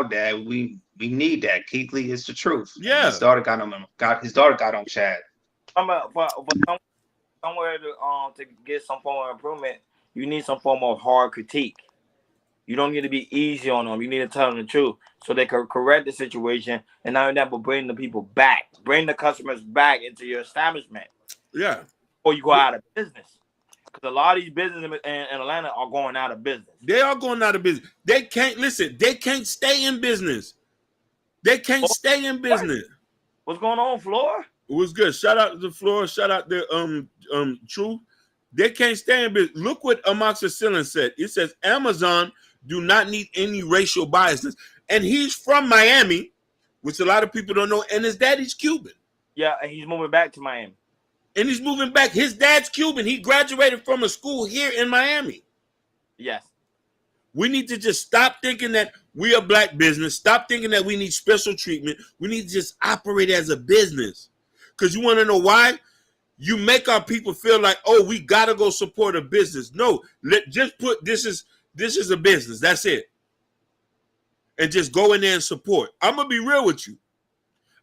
[SPEAKER 3] Dad, we need that. Keith Lee is the truth.
[SPEAKER 2] Yeah,
[SPEAKER 3] his daughter got on Chad.
[SPEAKER 1] Somewhere to get some form of improvement, you need some form of hard critique. You don't need to be easy on them. You need to tell them the truth so they can correct the situation, and not only that, but bring the people back, bring the customers back into your establishment.
[SPEAKER 2] Yeah,
[SPEAKER 1] or you go out of business. Because a lot of these businesses in Atlanta are going out of business.
[SPEAKER 2] They are going out of business. They can't They can't stay in business. They can't stay in business.
[SPEAKER 1] What's going on, Floor?
[SPEAKER 2] It was good. Shout out to the Floor. Shout out to Truth. They can't stay in business. Look what Amoxicillin said. It says Amazon do not need any racial biases, and he's from Miami, which a lot of people don't know. And his daddy's Cuban.
[SPEAKER 1] Yeah, and he's moving back to Miami.
[SPEAKER 2] And he's moving back. His dad's Cuban. He graduated from a school here in Miami.
[SPEAKER 1] Yes.
[SPEAKER 2] We need to just stop thinking that we are Black business. Stop thinking that we need special treatment. We need to just operate as a business. Because you want to know why? You make our people feel like, oh, we got to go support a business. No, just put this is a business. That's it. And just go in there and support. I'm going to be real with you.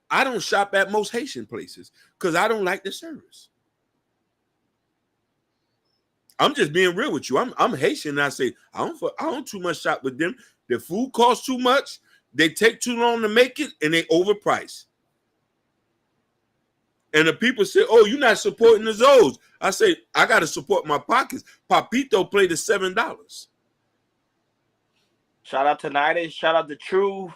[SPEAKER 2] I don't shop at most Haitian places because I don't like the service. I'm just being real with you. I'm Haitian, and I say I don't too much shop with them. The food costs too much. They take too long to make it, and they overprice. And the people say, "Oh, you're not supporting the Zoes." I say, "I got to support my pockets." Papito played at $7.
[SPEAKER 1] Shout out to Nida. Shout out to Truth.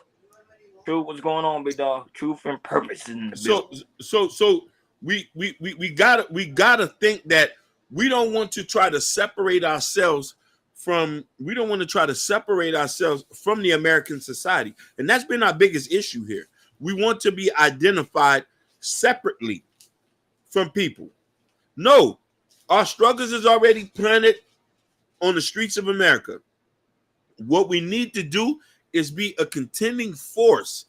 [SPEAKER 1] Truth, what's going on, big dog? Truth and purpose in the building.
[SPEAKER 2] So we gotta think that we don't want to try to separate ourselves from the American society, and that's been our biggest issue here. We want to be identified separately from people. No, our struggles is already planted on the streets of America. What we need to do is be a contending force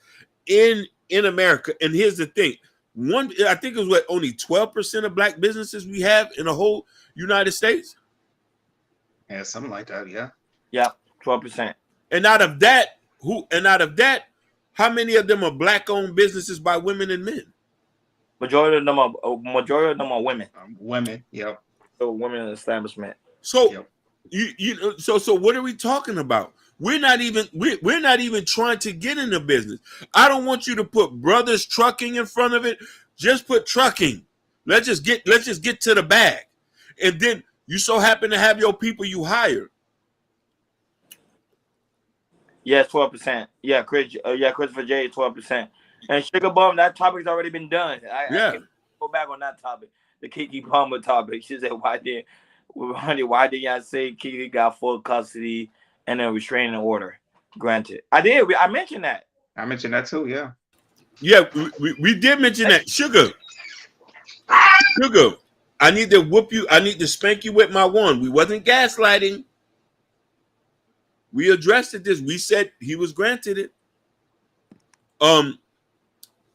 [SPEAKER 2] in America. And here's the thing. I think it was only 12% of black businesses we have in the whole United States.
[SPEAKER 3] Yeah, something like that. Yeah.
[SPEAKER 1] Yeah, 12%.
[SPEAKER 2] And out of that, how many of them are black-owned businesses by women and men?
[SPEAKER 1] Majority of them are women.
[SPEAKER 3] Women. Yep.
[SPEAKER 1] So women in the establishment.
[SPEAKER 2] So
[SPEAKER 3] Yep.
[SPEAKER 2] So what are we talking about? We're not even trying to get in the business. I don't want you to put Brothers Trucking in front of it. Just put trucking. Let's just get to the bag. And then you so happen to have your people you hire.
[SPEAKER 1] Yes, 12%. Yeah, Christopher J, 12%. And Sugar Bum, that topic's already been done. I can go back on that topic. The Keke Palmer topic. She said, why did y'all say Keke got full custody and a restraining order granted? I did. I mentioned that.
[SPEAKER 3] I mentioned that too. Yeah.
[SPEAKER 2] Yeah, we did mention that. Sugar, I need to whoop you. I need to spank you with my one. We wasn't gaslighting. We addressed this. We said he was granted it.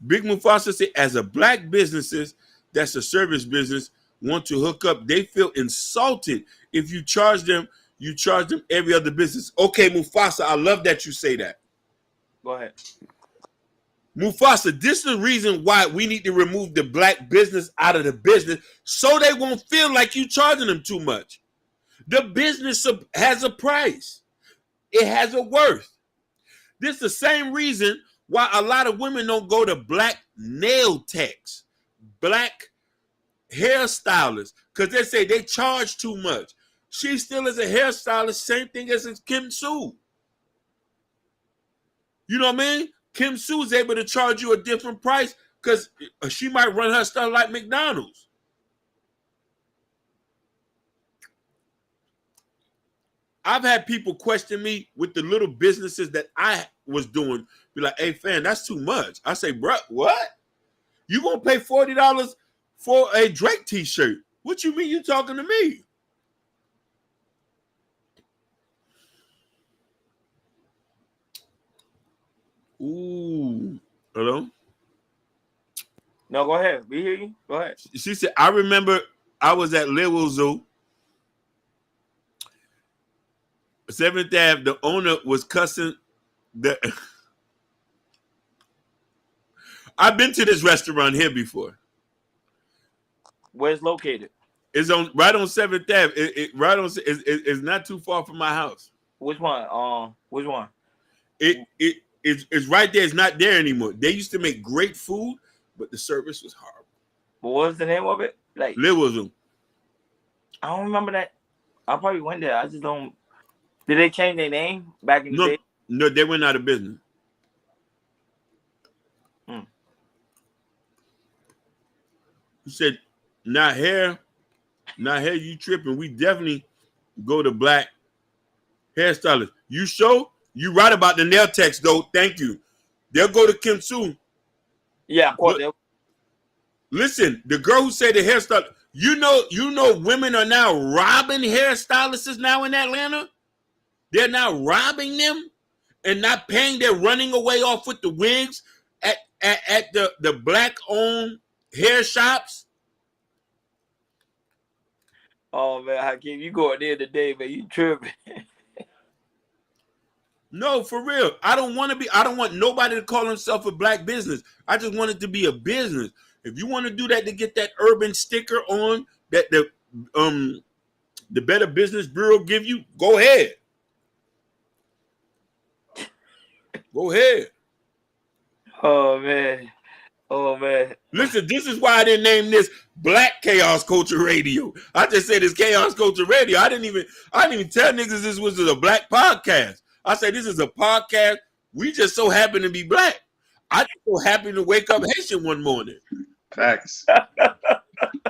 [SPEAKER 2] Big Mufasa said, as a black businesses, that's a service business, want to hook up, they feel insulted if you charge them every other business. Okay, Mufasa, I love that you say that.
[SPEAKER 1] Go ahead.
[SPEAKER 2] Mufasa, this is the reason why we need to remove the black business out of the business so they won't feel like you charging them too much. The business has a price. It has a worth. This is the same reason why a lot of women don't go to black nail techs, black hairstylists, because they say they charge too much. She still is a hairstylist, same thing as Kim Sue. You know what I mean? Kim Sue is able to charge you a different price because she might run her stuff like McDonald's. I've had people question me with the little businesses that I was doing, be like, hey, fam, that's too much. I say, bro, what? You gonna pay $40 for a Drake t-shirt? What you mean you talking to me? Ooh. Hello?
[SPEAKER 1] No, go ahead. We hear you. Go ahead.
[SPEAKER 2] She said, I remember I was at Little Zoo. 7th Ave, the owner was cussing I've been to this restaurant here before.
[SPEAKER 1] Where's it located?
[SPEAKER 2] It's right on 7th Ave. It's not too far from my house.
[SPEAKER 1] Which one? Which one?
[SPEAKER 2] It's right there. It's not there anymore. They used to make great food, but the service was horrible.
[SPEAKER 1] What was the name of it? Like
[SPEAKER 2] Little Zoo.
[SPEAKER 1] I don't remember that. I probably went there. I just don't. Did they change their name back in the day?
[SPEAKER 2] No, they went out of business. He said, not here, you tripping. We definitely go to black hairstylists. You sure? You right about the nail techs, though. Thank you. They'll go to Kim Sue.
[SPEAKER 1] Yeah, of course.
[SPEAKER 2] Listen, the girl who said the hairstylist, you know women are now robbing hairstylists now in Atlanta? They're now robbing them and not paying. They're running away off with the wigs at the black-owned hair shops.
[SPEAKER 1] Oh, man, Hakeem, you going there today, man. You tripping.
[SPEAKER 2] No, for real. I don't want nobody to call himself a black business. I just want it to be a business. If you want to do that to get that urban sticker on, that the Better Business Bureau give you, go ahead. Go ahead.
[SPEAKER 1] Oh man. Oh man.
[SPEAKER 2] Listen, this is why I didn't name this Black Chaos Culture Radio. I just said it's Chaos Culture Radio. I didn't even tell niggas this was a black podcast. I said this is a podcast. We just so happen to be black. I just so happen to wake up Haitian one morning.
[SPEAKER 3] Facts.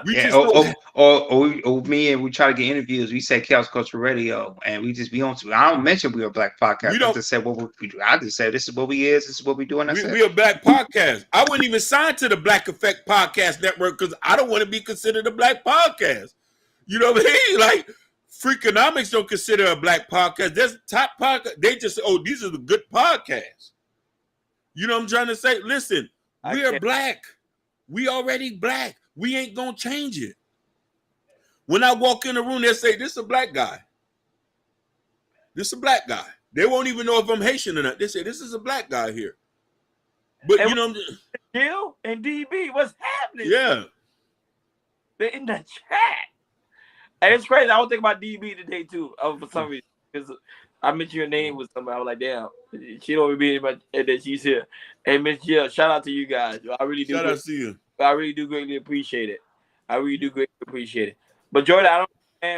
[SPEAKER 2] We
[SPEAKER 3] Yeah,
[SPEAKER 2] just
[SPEAKER 3] me and we try to get interviews. We say Chaos Culture Radio, and we just be on. I don't mention we are a black podcast.
[SPEAKER 2] We
[SPEAKER 3] I
[SPEAKER 2] don't-
[SPEAKER 3] just said what we do. I just said this is what we is. This is what we do. And that's
[SPEAKER 2] we a black podcast. I wouldn't even sign to the Black Effect Podcast Network because I don't want to be considered a black podcast. You know what I mean? Like Freakonomics don't consider a black podcast. There's top podcast. They just say, oh, these are the good podcasts. You know what I'm trying to say? Listen, we are black. We already black. We ain't gonna change it. When I walk in the room, they say, this is a black guy. This is a black guy. They won't even know if I'm Haitian or not. They say, this is a black guy here. But
[SPEAKER 1] And
[SPEAKER 2] you know,
[SPEAKER 1] Jill and DB, what's happening?
[SPEAKER 2] yeah.
[SPEAKER 1] They're in the chat. And it's crazy. I was thinking about DB today too. For some reason, because I mentioned your name with somebody. I was like, damn, she don't be much, and then she's here. Hey, Miss Jill, shout out to you guys. I really do.
[SPEAKER 2] Shout out to you.
[SPEAKER 1] I really do greatly appreciate it. I really do greatly appreciate it. But Jordan, I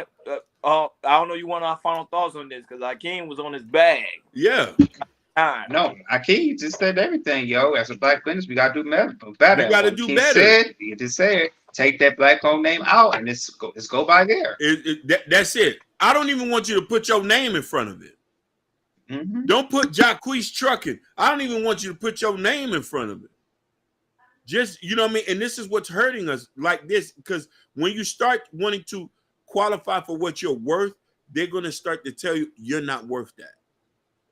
[SPEAKER 1] don't know. You want our final thoughts on this because Akeem was on his bag.
[SPEAKER 2] Yeah.
[SPEAKER 3] No, Akeem just said everything, yo. As a black business, we gotta do better.
[SPEAKER 2] We gotta do better.
[SPEAKER 3] You just said take that black owned name out and let's go by there.
[SPEAKER 2] That's it. I don't even want you to put your name in front of it.
[SPEAKER 3] Mm-hmm.
[SPEAKER 2] Don't put Jacquees Trucking. I don't even want you to put your name in front of it. Just, you know what I mean? And this is what's hurting us like this, because when you start wanting to qualify for what you're worth, they're going to start to tell you you're not worth that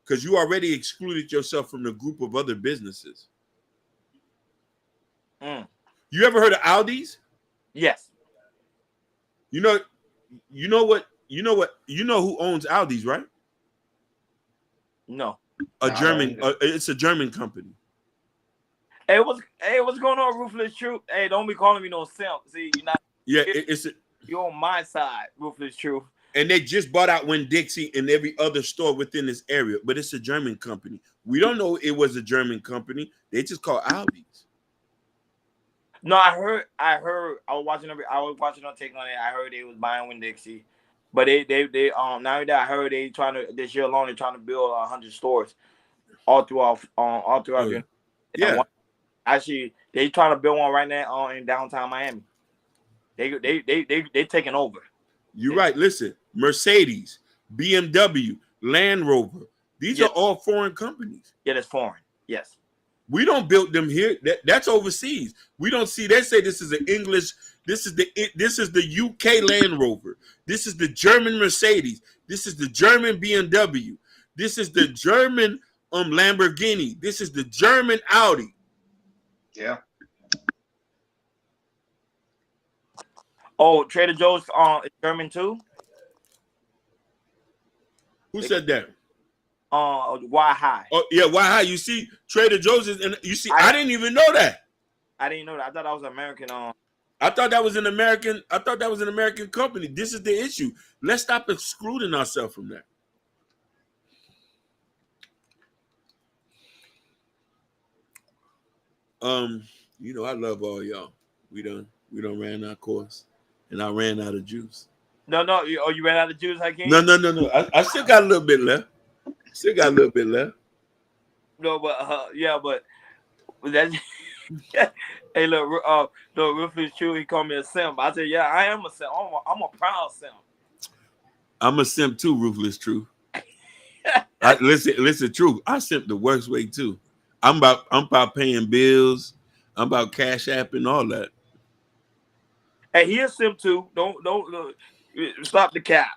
[SPEAKER 2] because you already excluded yourself from the group of other businesses. You ever heard of Aldi's?
[SPEAKER 1] Yes.
[SPEAKER 2] You know who owns Aldi's, right?
[SPEAKER 1] No.
[SPEAKER 2] It's a German company.
[SPEAKER 1] Hey, what's going on, Ruthless Truth? Hey, don't be calling me no simp. See, you're not.
[SPEAKER 2] Yeah,
[SPEAKER 1] You're on my side, Ruthless Truth.
[SPEAKER 2] And they just bought out Winn-Dixie and every other store within this area, but it's a German company. We don't know it was a German company. They just call Aldi's.
[SPEAKER 1] No, I heard. I was watching on Take on it. I heard they was buying Winn-Dixie, but they now that I heard this year alone they're trying to build 100 stores all throughout.
[SPEAKER 2] Yeah.
[SPEAKER 1] Actually, they trying to build one right now in downtown Miami. They taking over.
[SPEAKER 2] You're right. Listen, Mercedes, BMW, Land Rover. These are all foreign companies.
[SPEAKER 1] Yeah, that's foreign. Yes.
[SPEAKER 2] We don't build them here. That's overseas. We don't see. They say this is an English. This is the UK Land Rover. This is the German Mercedes. This is the German BMW. This is the German Lamborghini. This is the German Audi.
[SPEAKER 3] Yeah.
[SPEAKER 1] Oh, Trader Joe's is German too.
[SPEAKER 2] Who said that?
[SPEAKER 1] Why High?
[SPEAKER 2] Oh yeah, why high? You see, Trader Joe's is, and you see, I didn't even know that.
[SPEAKER 1] I didn't know that. I thought that was American.
[SPEAKER 2] I thought that was an American. I thought that was an American company. This is the issue. Let's stop excluding ourselves from that. I love all y'all. We done ran our course, and I ran out of juice.
[SPEAKER 1] No. You ran out of juice, Hakeem?
[SPEAKER 2] No. I still got a little bit left.
[SPEAKER 1] No, but that's. Hey, look, Ruthless True, he called me a simp. I said, yeah, I am a simp. I'm a proud simp.
[SPEAKER 2] I'm a simp too, Ruthless True. Listen, True. I simp the worst way too. I'm about paying bills. I'm about Cash App and all that.
[SPEAKER 1] Hey, he a simp too. Don't stop the cap.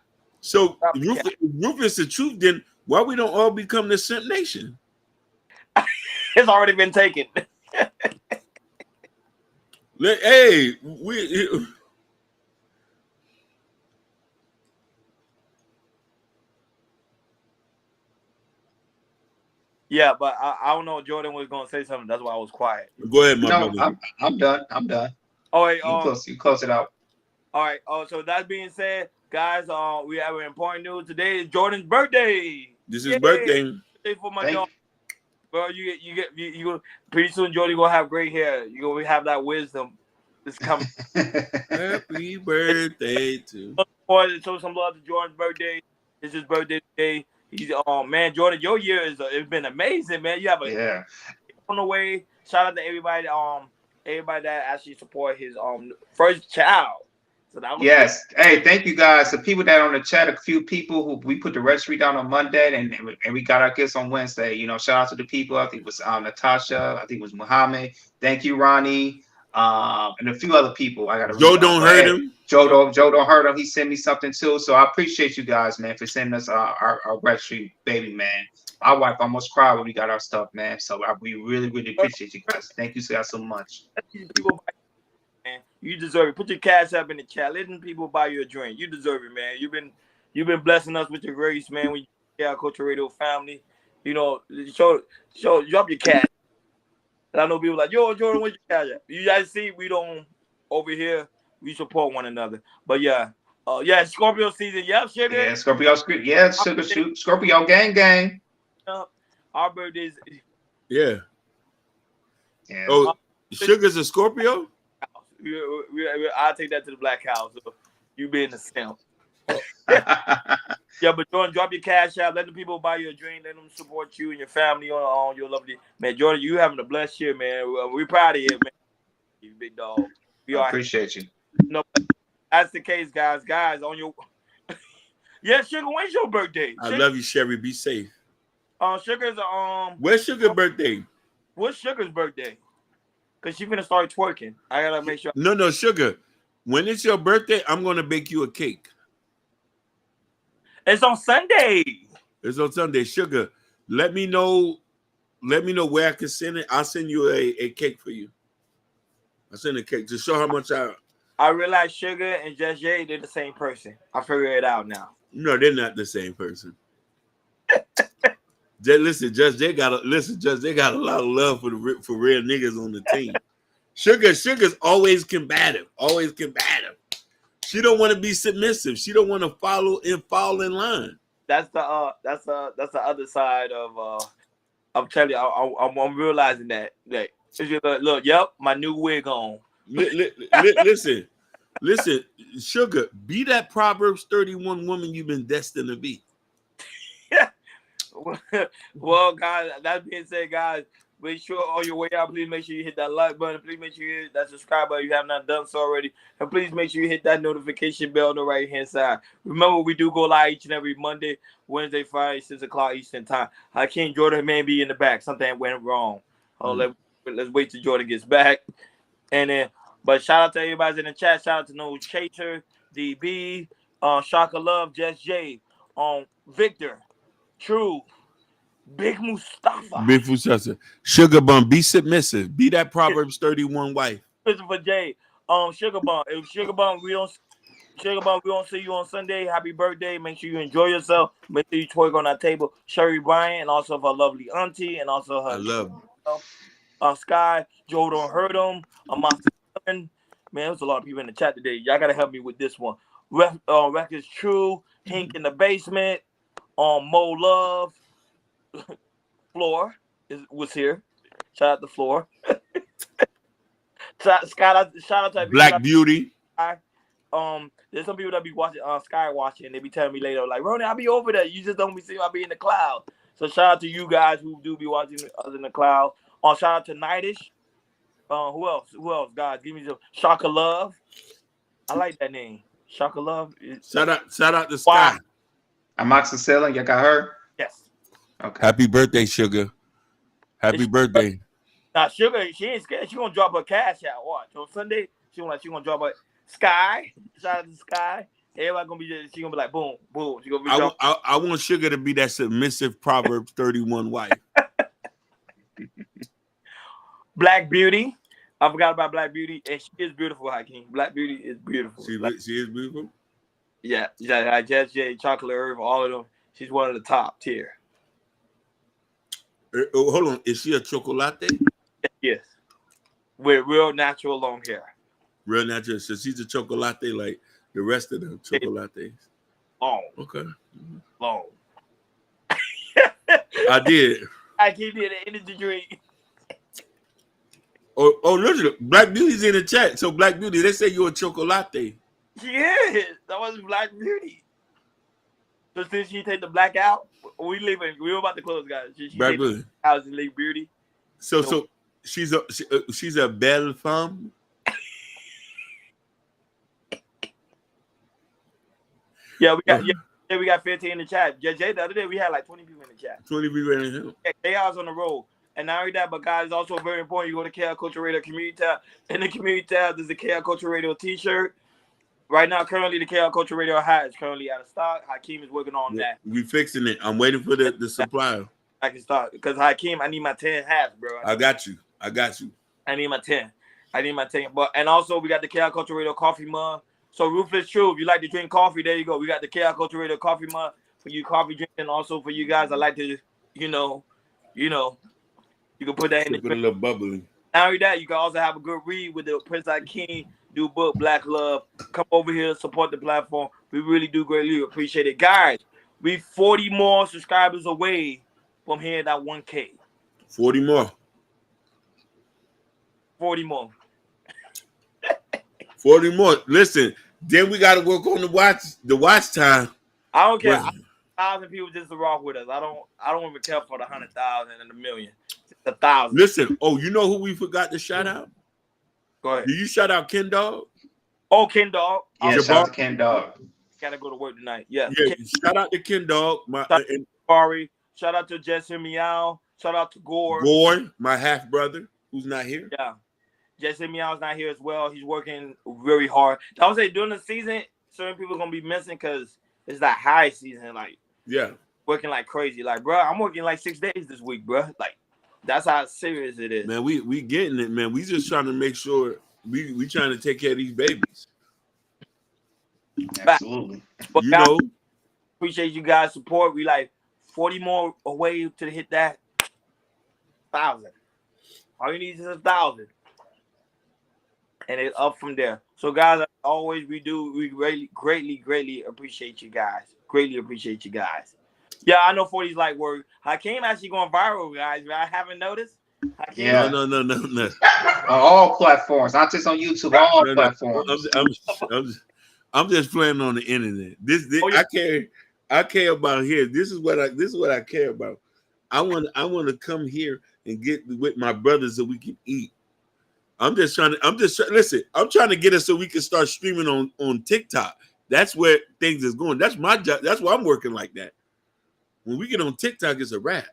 [SPEAKER 2] So Ruthless the Truth. Then why we don't all become the Simp Nation?
[SPEAKER 1] It's already been taken.
[SPEAKER 2] Hey,
[SPEAKER 1] Yeah, but I don't know. Jordan was gonna say something. That's why I was quiet.
[SPEAKER 2] Go ahead, my brother.
[SPEAKER 3] I'm done.
[SPEAKER 1] Oh wait,
[SPEAKER 3] you close it out.
[SPEAKER 1] All right. So that being said, guys, we have an important news. Today is Jordan's birthday.
[SPEAKER 2] This is
[SPEAKER 1] Yay!
[SPEAKER 2] birthday.
[SPEAKER 1] Birthday for my
[SPEAKER 3] Thank
[SPEAKER 1] dog. Bro, you pretty soon Jordan gonna have great hair. You gonna have that wisdom. It's coming.
[SPEAKER 2] Happy birthday to.
[SPEAKER 1] Show some love to Jordan's birthday. It's his birthday today. He's man, Jordan, your year it's been amazing, man. You have a
[SPEAKER 3] Yeah.
[SPEAKER 1] on the way. Shout out to everybody that actually support his first child. So that was
[SPEAKER 3] Yes. Hey, thank you guys. The people that on the chat, a few people who we put the registry down on Monday and we got our gifts on Wednesday. You know, shout out to the people. I think it was Natasha. I think it was Muhammad. Thank you, Ronnie. And a few other people. I got to
[SPEAKER 2] Joe don't hurt him.
[SPEAKER 3] Joe don't hurt him. He sent me something too. So I appreciate you guys, man, for sending us our registry baby, man. My wife almost cried when we got our stuff, man. So we really, really appreciate you guys. Thank you guys so much.
[SPEAKER 1] people. Man, you deserve it. Put your cash up in the chat. Let them people buy you a drink. You deserve it, man. You've been blessing us with your grace, man. When you our Culture Radio family, you know, show drop your cash. And I know people like, yo, Jordan, where's your cash at? You guys see, we don't over here. We support one another. But yeah, Scorpio season. Yep, sugar.
[SPEAKER 3] Yeah, Scorpio. Yeah, sugar shoot. Scorpio gang.
[SPEAKER 1] Our birthdays.
[SPEAKER 2] Yeah.
[SPEAKER 3] Yeah.
[SPEAKER 2] Oh, Sugar's a Scorpio?
[SPEAKER 1] I'll take that to the Black House. So you being the simp. Yeah, but Jordan, drop your cash out. Let the people buy you a drink. Let them support you and your family on your lovely man. Jordan, you having a blessed year, man. We're proud of you, man. You big dog. We
[SPEAKER 3] appreciate you.
[SPEAKER 1] No, that's the case, guys. Guys, on your yeah, Sugar. When's your birthday?
[SPEAKER 2] I love you, Sherry. Be safe.
[SPEAKER 1] Sugar's
[SPEAKER 2] Where's Sugar's birthday?
[SPEAKER 1] What's Sugar's birthday? Cause she's gonna start twerking. I gotta make sure.
[SPEAKER 2] No, Sugar. When it's your birthday, I'm gonna bake you a cake.
[SPEAKER 1] It's on Sunday.
[SPEAKER 2] It's on Sunday. Sugar, let me know where I can send it. I'll send you a cake for you. I'll send a cake to show how much
[SPEAKER 1] I realize Sugar and Just Jay, they're the same person. I figure it out now.
[SPEAKER 2] No, they're not the same person. Just Jay got a lot of love for real niggas on the team. Sugar's always combative. She don't want to be submissive. She don't want to fall in line.
[SPEAKER 1] That's the other side of I'm telling you, I'm realizing that. Like, look, yep, my new wig on.
[SPEAKER 2] Listen, Sugar, be that Proverbs 31 woman you've been destined to be.
[SPEAKER 1] Well, guys, that being said, guys, make sure on your way out, please make sure you hit that like button. Please make sure you hit that subscribe button if you have not done so already. And please make sure you hit that notification bell on the right-hand side. Remember, we do go live each and every Monday, Wednesday, Friday, 6 o'clock Eastern time. Hakeem Jordan may be in the back. Something went wrong. Let's wait till Jordan gets back. And then, but shout out to everybody in the chat. Shout out to No Chaser, DB, Shaka Love, Just Jay, Victor, True, Big Mustafa.
[SPEAKER 2] Sugar Bum, be submissive. Be that Proverbs 31 wife.
[SPEAKER 1] Christopher J. Sugar Bum. If Sugar Bum, we don't see you on Sunday. Happy birthday. Make sure you enjoy yourself. Make sure you twerk on that table. Sherry Bryant, and also her lovely auntie, and also her
[SPEAKER 2] I love
[SPEAKER 1] Sky. Joe don't hurt him. Monster. Man, there's a lot of people in the chat today. Y'all gotta help me with this one. Records True. Hink in the basement. Mo Love. Floor was here. Shout out to Floor. shout out to
[SPEAKER 2] Black Beauty.
[SPEAKER 1] There's some people that be watching Sky watching. They be telling me later, like, Ronnie, I'll be over there. You just don't be seeing I'll be in the cloud. So shout out to you guys who do be watching us in the cloud. Shout out to Nightish. Who else? Guys, give me some Shaka Love. I like that name. Shaka Love.
[SPEAKER 2] Shout out to Sky.
[SPEAKER 3] Amoxicillin, you got her?
[SPEAKER 1] Yes.
[SPEAKER 3] Okay.
[SPEAKER 2] Happy birthday, Sugar. Happy birthday.
[SPEAKER 1] Now, Sugar, she ain't scared. She gonna drop her cash out. Watch. On Sunday, she gonna drop her Sky. Shout out to Sky. Everybody gonna be. She gonna be like, boom, boom. She gonna be.
[SPEAKER 2] I want Sugar to be that submissive Proverbs 31 wife.
[SPEAKER 1] Black Beauty. I forgot about Black Beauty, and she is beautiful, Hakeem. Black Beauty is beautiful.
[SPEAKER 2] She is beautiful.
[SPEAKER 1] Yeah, Jess J, Chocolate Herb, all of them. She's one of the top tier.
[SPEAKER 2] Hold on, is she a chocolate?
[SPEAKER 1] Yes, with real natural long hair.
[SPEAKER 2] Real natural. So she's a chocolate, like The rest of the chocolates.
[SPEAKER 1] Long.
[SPEAKER 2] Okay.
[SPEAKER 1] Long.
[SPEAKER 2] I did.
[SPEAKER 1] I keep it an energy drink.
[SPEAKER 2] Oh, listen, Black Beauty's in the chat. So Black Beauty, they say you're a chocolate.
[SPEAKER 1] She is. That was Black Beauty. So since she take the black out, we leaving. We were about to close, guys. She
[SPEAKER 2] Black Beauty.
[SPEAKER 1] House and leave Beauty.
[SPEAKER 2] So she's a belle femme.
[SPEAKER 1] Yeah, we got 15 in the chat. Jay, the other day we had like 20 people in the chat.
[SPEAKER 2] 20 people in the chat.
[SPEAKER 1] Chaos on the road. And not only that, but guys, it's also very important. You go to KL Culture Radio Community tab. In the Community tab, there's a KL Culture Radio t-shirt. Right now, currently, the KL Culture Radio hat is currently out of stock. Hakeem is working on that.
[SPEAKER 2] We fixing it. I'm waiting for the supplier.
[SPEAKER 1] I can start. Because Hakeem, I need my 10 hats, bro.
[SPEAKER 2] I got you.
[SPEAKER 1] I need my 10. But and also, we got the KL Culture Radio coffee mug. So, Ruthless True, if you like to drink coffee, there you go. We got the KL Culture Radio coffee mug for you coffee drinking. Also, for you guys, I like to, you can put that in the
[SPEAKER 2] a little bubbly.
[SPEAKER 1] Not only that, you can also have a good read with the Prince Hakeem new book, Black Love. Come over here, support the platform. We really do greatly appreciate it. Guys, we 40 more subscribers away from hitting that 1K.
[SPEAKER 2] 40 more.
[SPEAKER 1] 40 more.
[SPEAKER 2] 40 more. Listen, then we got to work on the watch time.
[SPEAKER 1] I don't care. 1,000 people just to rock with us. I don't even care for the 100,000 and the million. Just 1,000.
[SPEAKER 2] Listen, you know who we forgot to shout out?
[SPEAKER 1] Go ahead.
[SPEAKER 2] Did you shout out Ken Dog?
[SPEAKER 1] Oh, Ken Dog.
[SPEAKER 3] Yeah, shout out to Ken Dog.
[SPEAKER 1] Gotta go to work tonight. Yeah.
[SPEAKER 2] Shout out to Ken Dog.
[SPEAKER 1] Horri. Shout out to Jesse Meow. Shout out to Gore.
[SPEAKER 2] Gore, my half brother, who's not here.
[SPEAKER 1] Yeah. Jesse Meow's not here as well. He's working very hard. I would say during the season, certain people are gonna be missing because it's that high season. Like,
[SPEAKER 2] yeah,
[SPEAKER 1] working like crazy. Like, bro, I'm working like 6 days this week, bro. Like, that's how serious it is.
[SPEAKER 2] Man, we getting it, man. We just trying to make sure we trying to take care of these babies.
[SPEAKER 3] Absolutely.
[SPEAKER 1] But
[SPEAKER 2] you
[SPEAKER 1] guys,
[SPEAKER 2] know,
[SPEAKER 1] appreciate you guys' support. We like 40 more away to hit that 1,000. All you need is 1,000. And it's up from there. So, guys, as always, we greatly appreciate you guys. Greatly appreciate you guys. Yeah, I know 40's like work. Hakeem actually going viral, guys. I haven't noticed. Hakeem,
[SPEAKER 3] yeah.
[SPEAKER 2] No.
[SPEAKER 3] On all platforms, not just on YouTube. All platforms.
[SPEAKER 2] I'm just playing on the internet. This I care about here. This is what I care about. I want to come here and get with my brothers so we can eat. I'm trying to get us so we can start streaming on TikTok. That's where things is going. That's my job. That's why I'm working like that. When we get on TikTok, it's a wrap.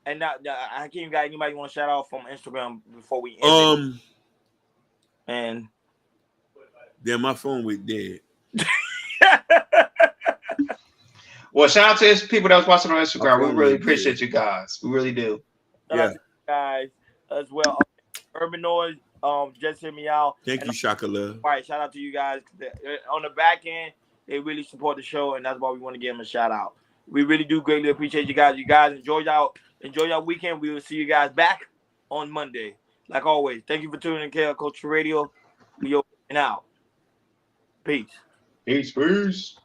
[SPEAKER 1] And now, Hakeem, got anybody want to shout out from Instagram before we end it? And
[SPEAKER 2] then my phone went dead.
[SPEAKER 3] Well, shout out to his people that was watching on Instagram. We really appreciate you guys. We really do.
[SPEAKER 1] Shout out to you guys as well. Urban Noise, just hear me out.
[SPEAKER 2] Thank you, Shaka Love.
[SPEAKER 1] All right, shout out to you guys. On the back end, they really support the show, and that's why we want to give them a shout out. We really do greatly appreciate you guys. You guys enjoy your weekend. We will see you guys back on Monday. Like always, thank you for tuning in KL Culture Radio. We over and out. Peace.
[SPEAKER 3] Peace.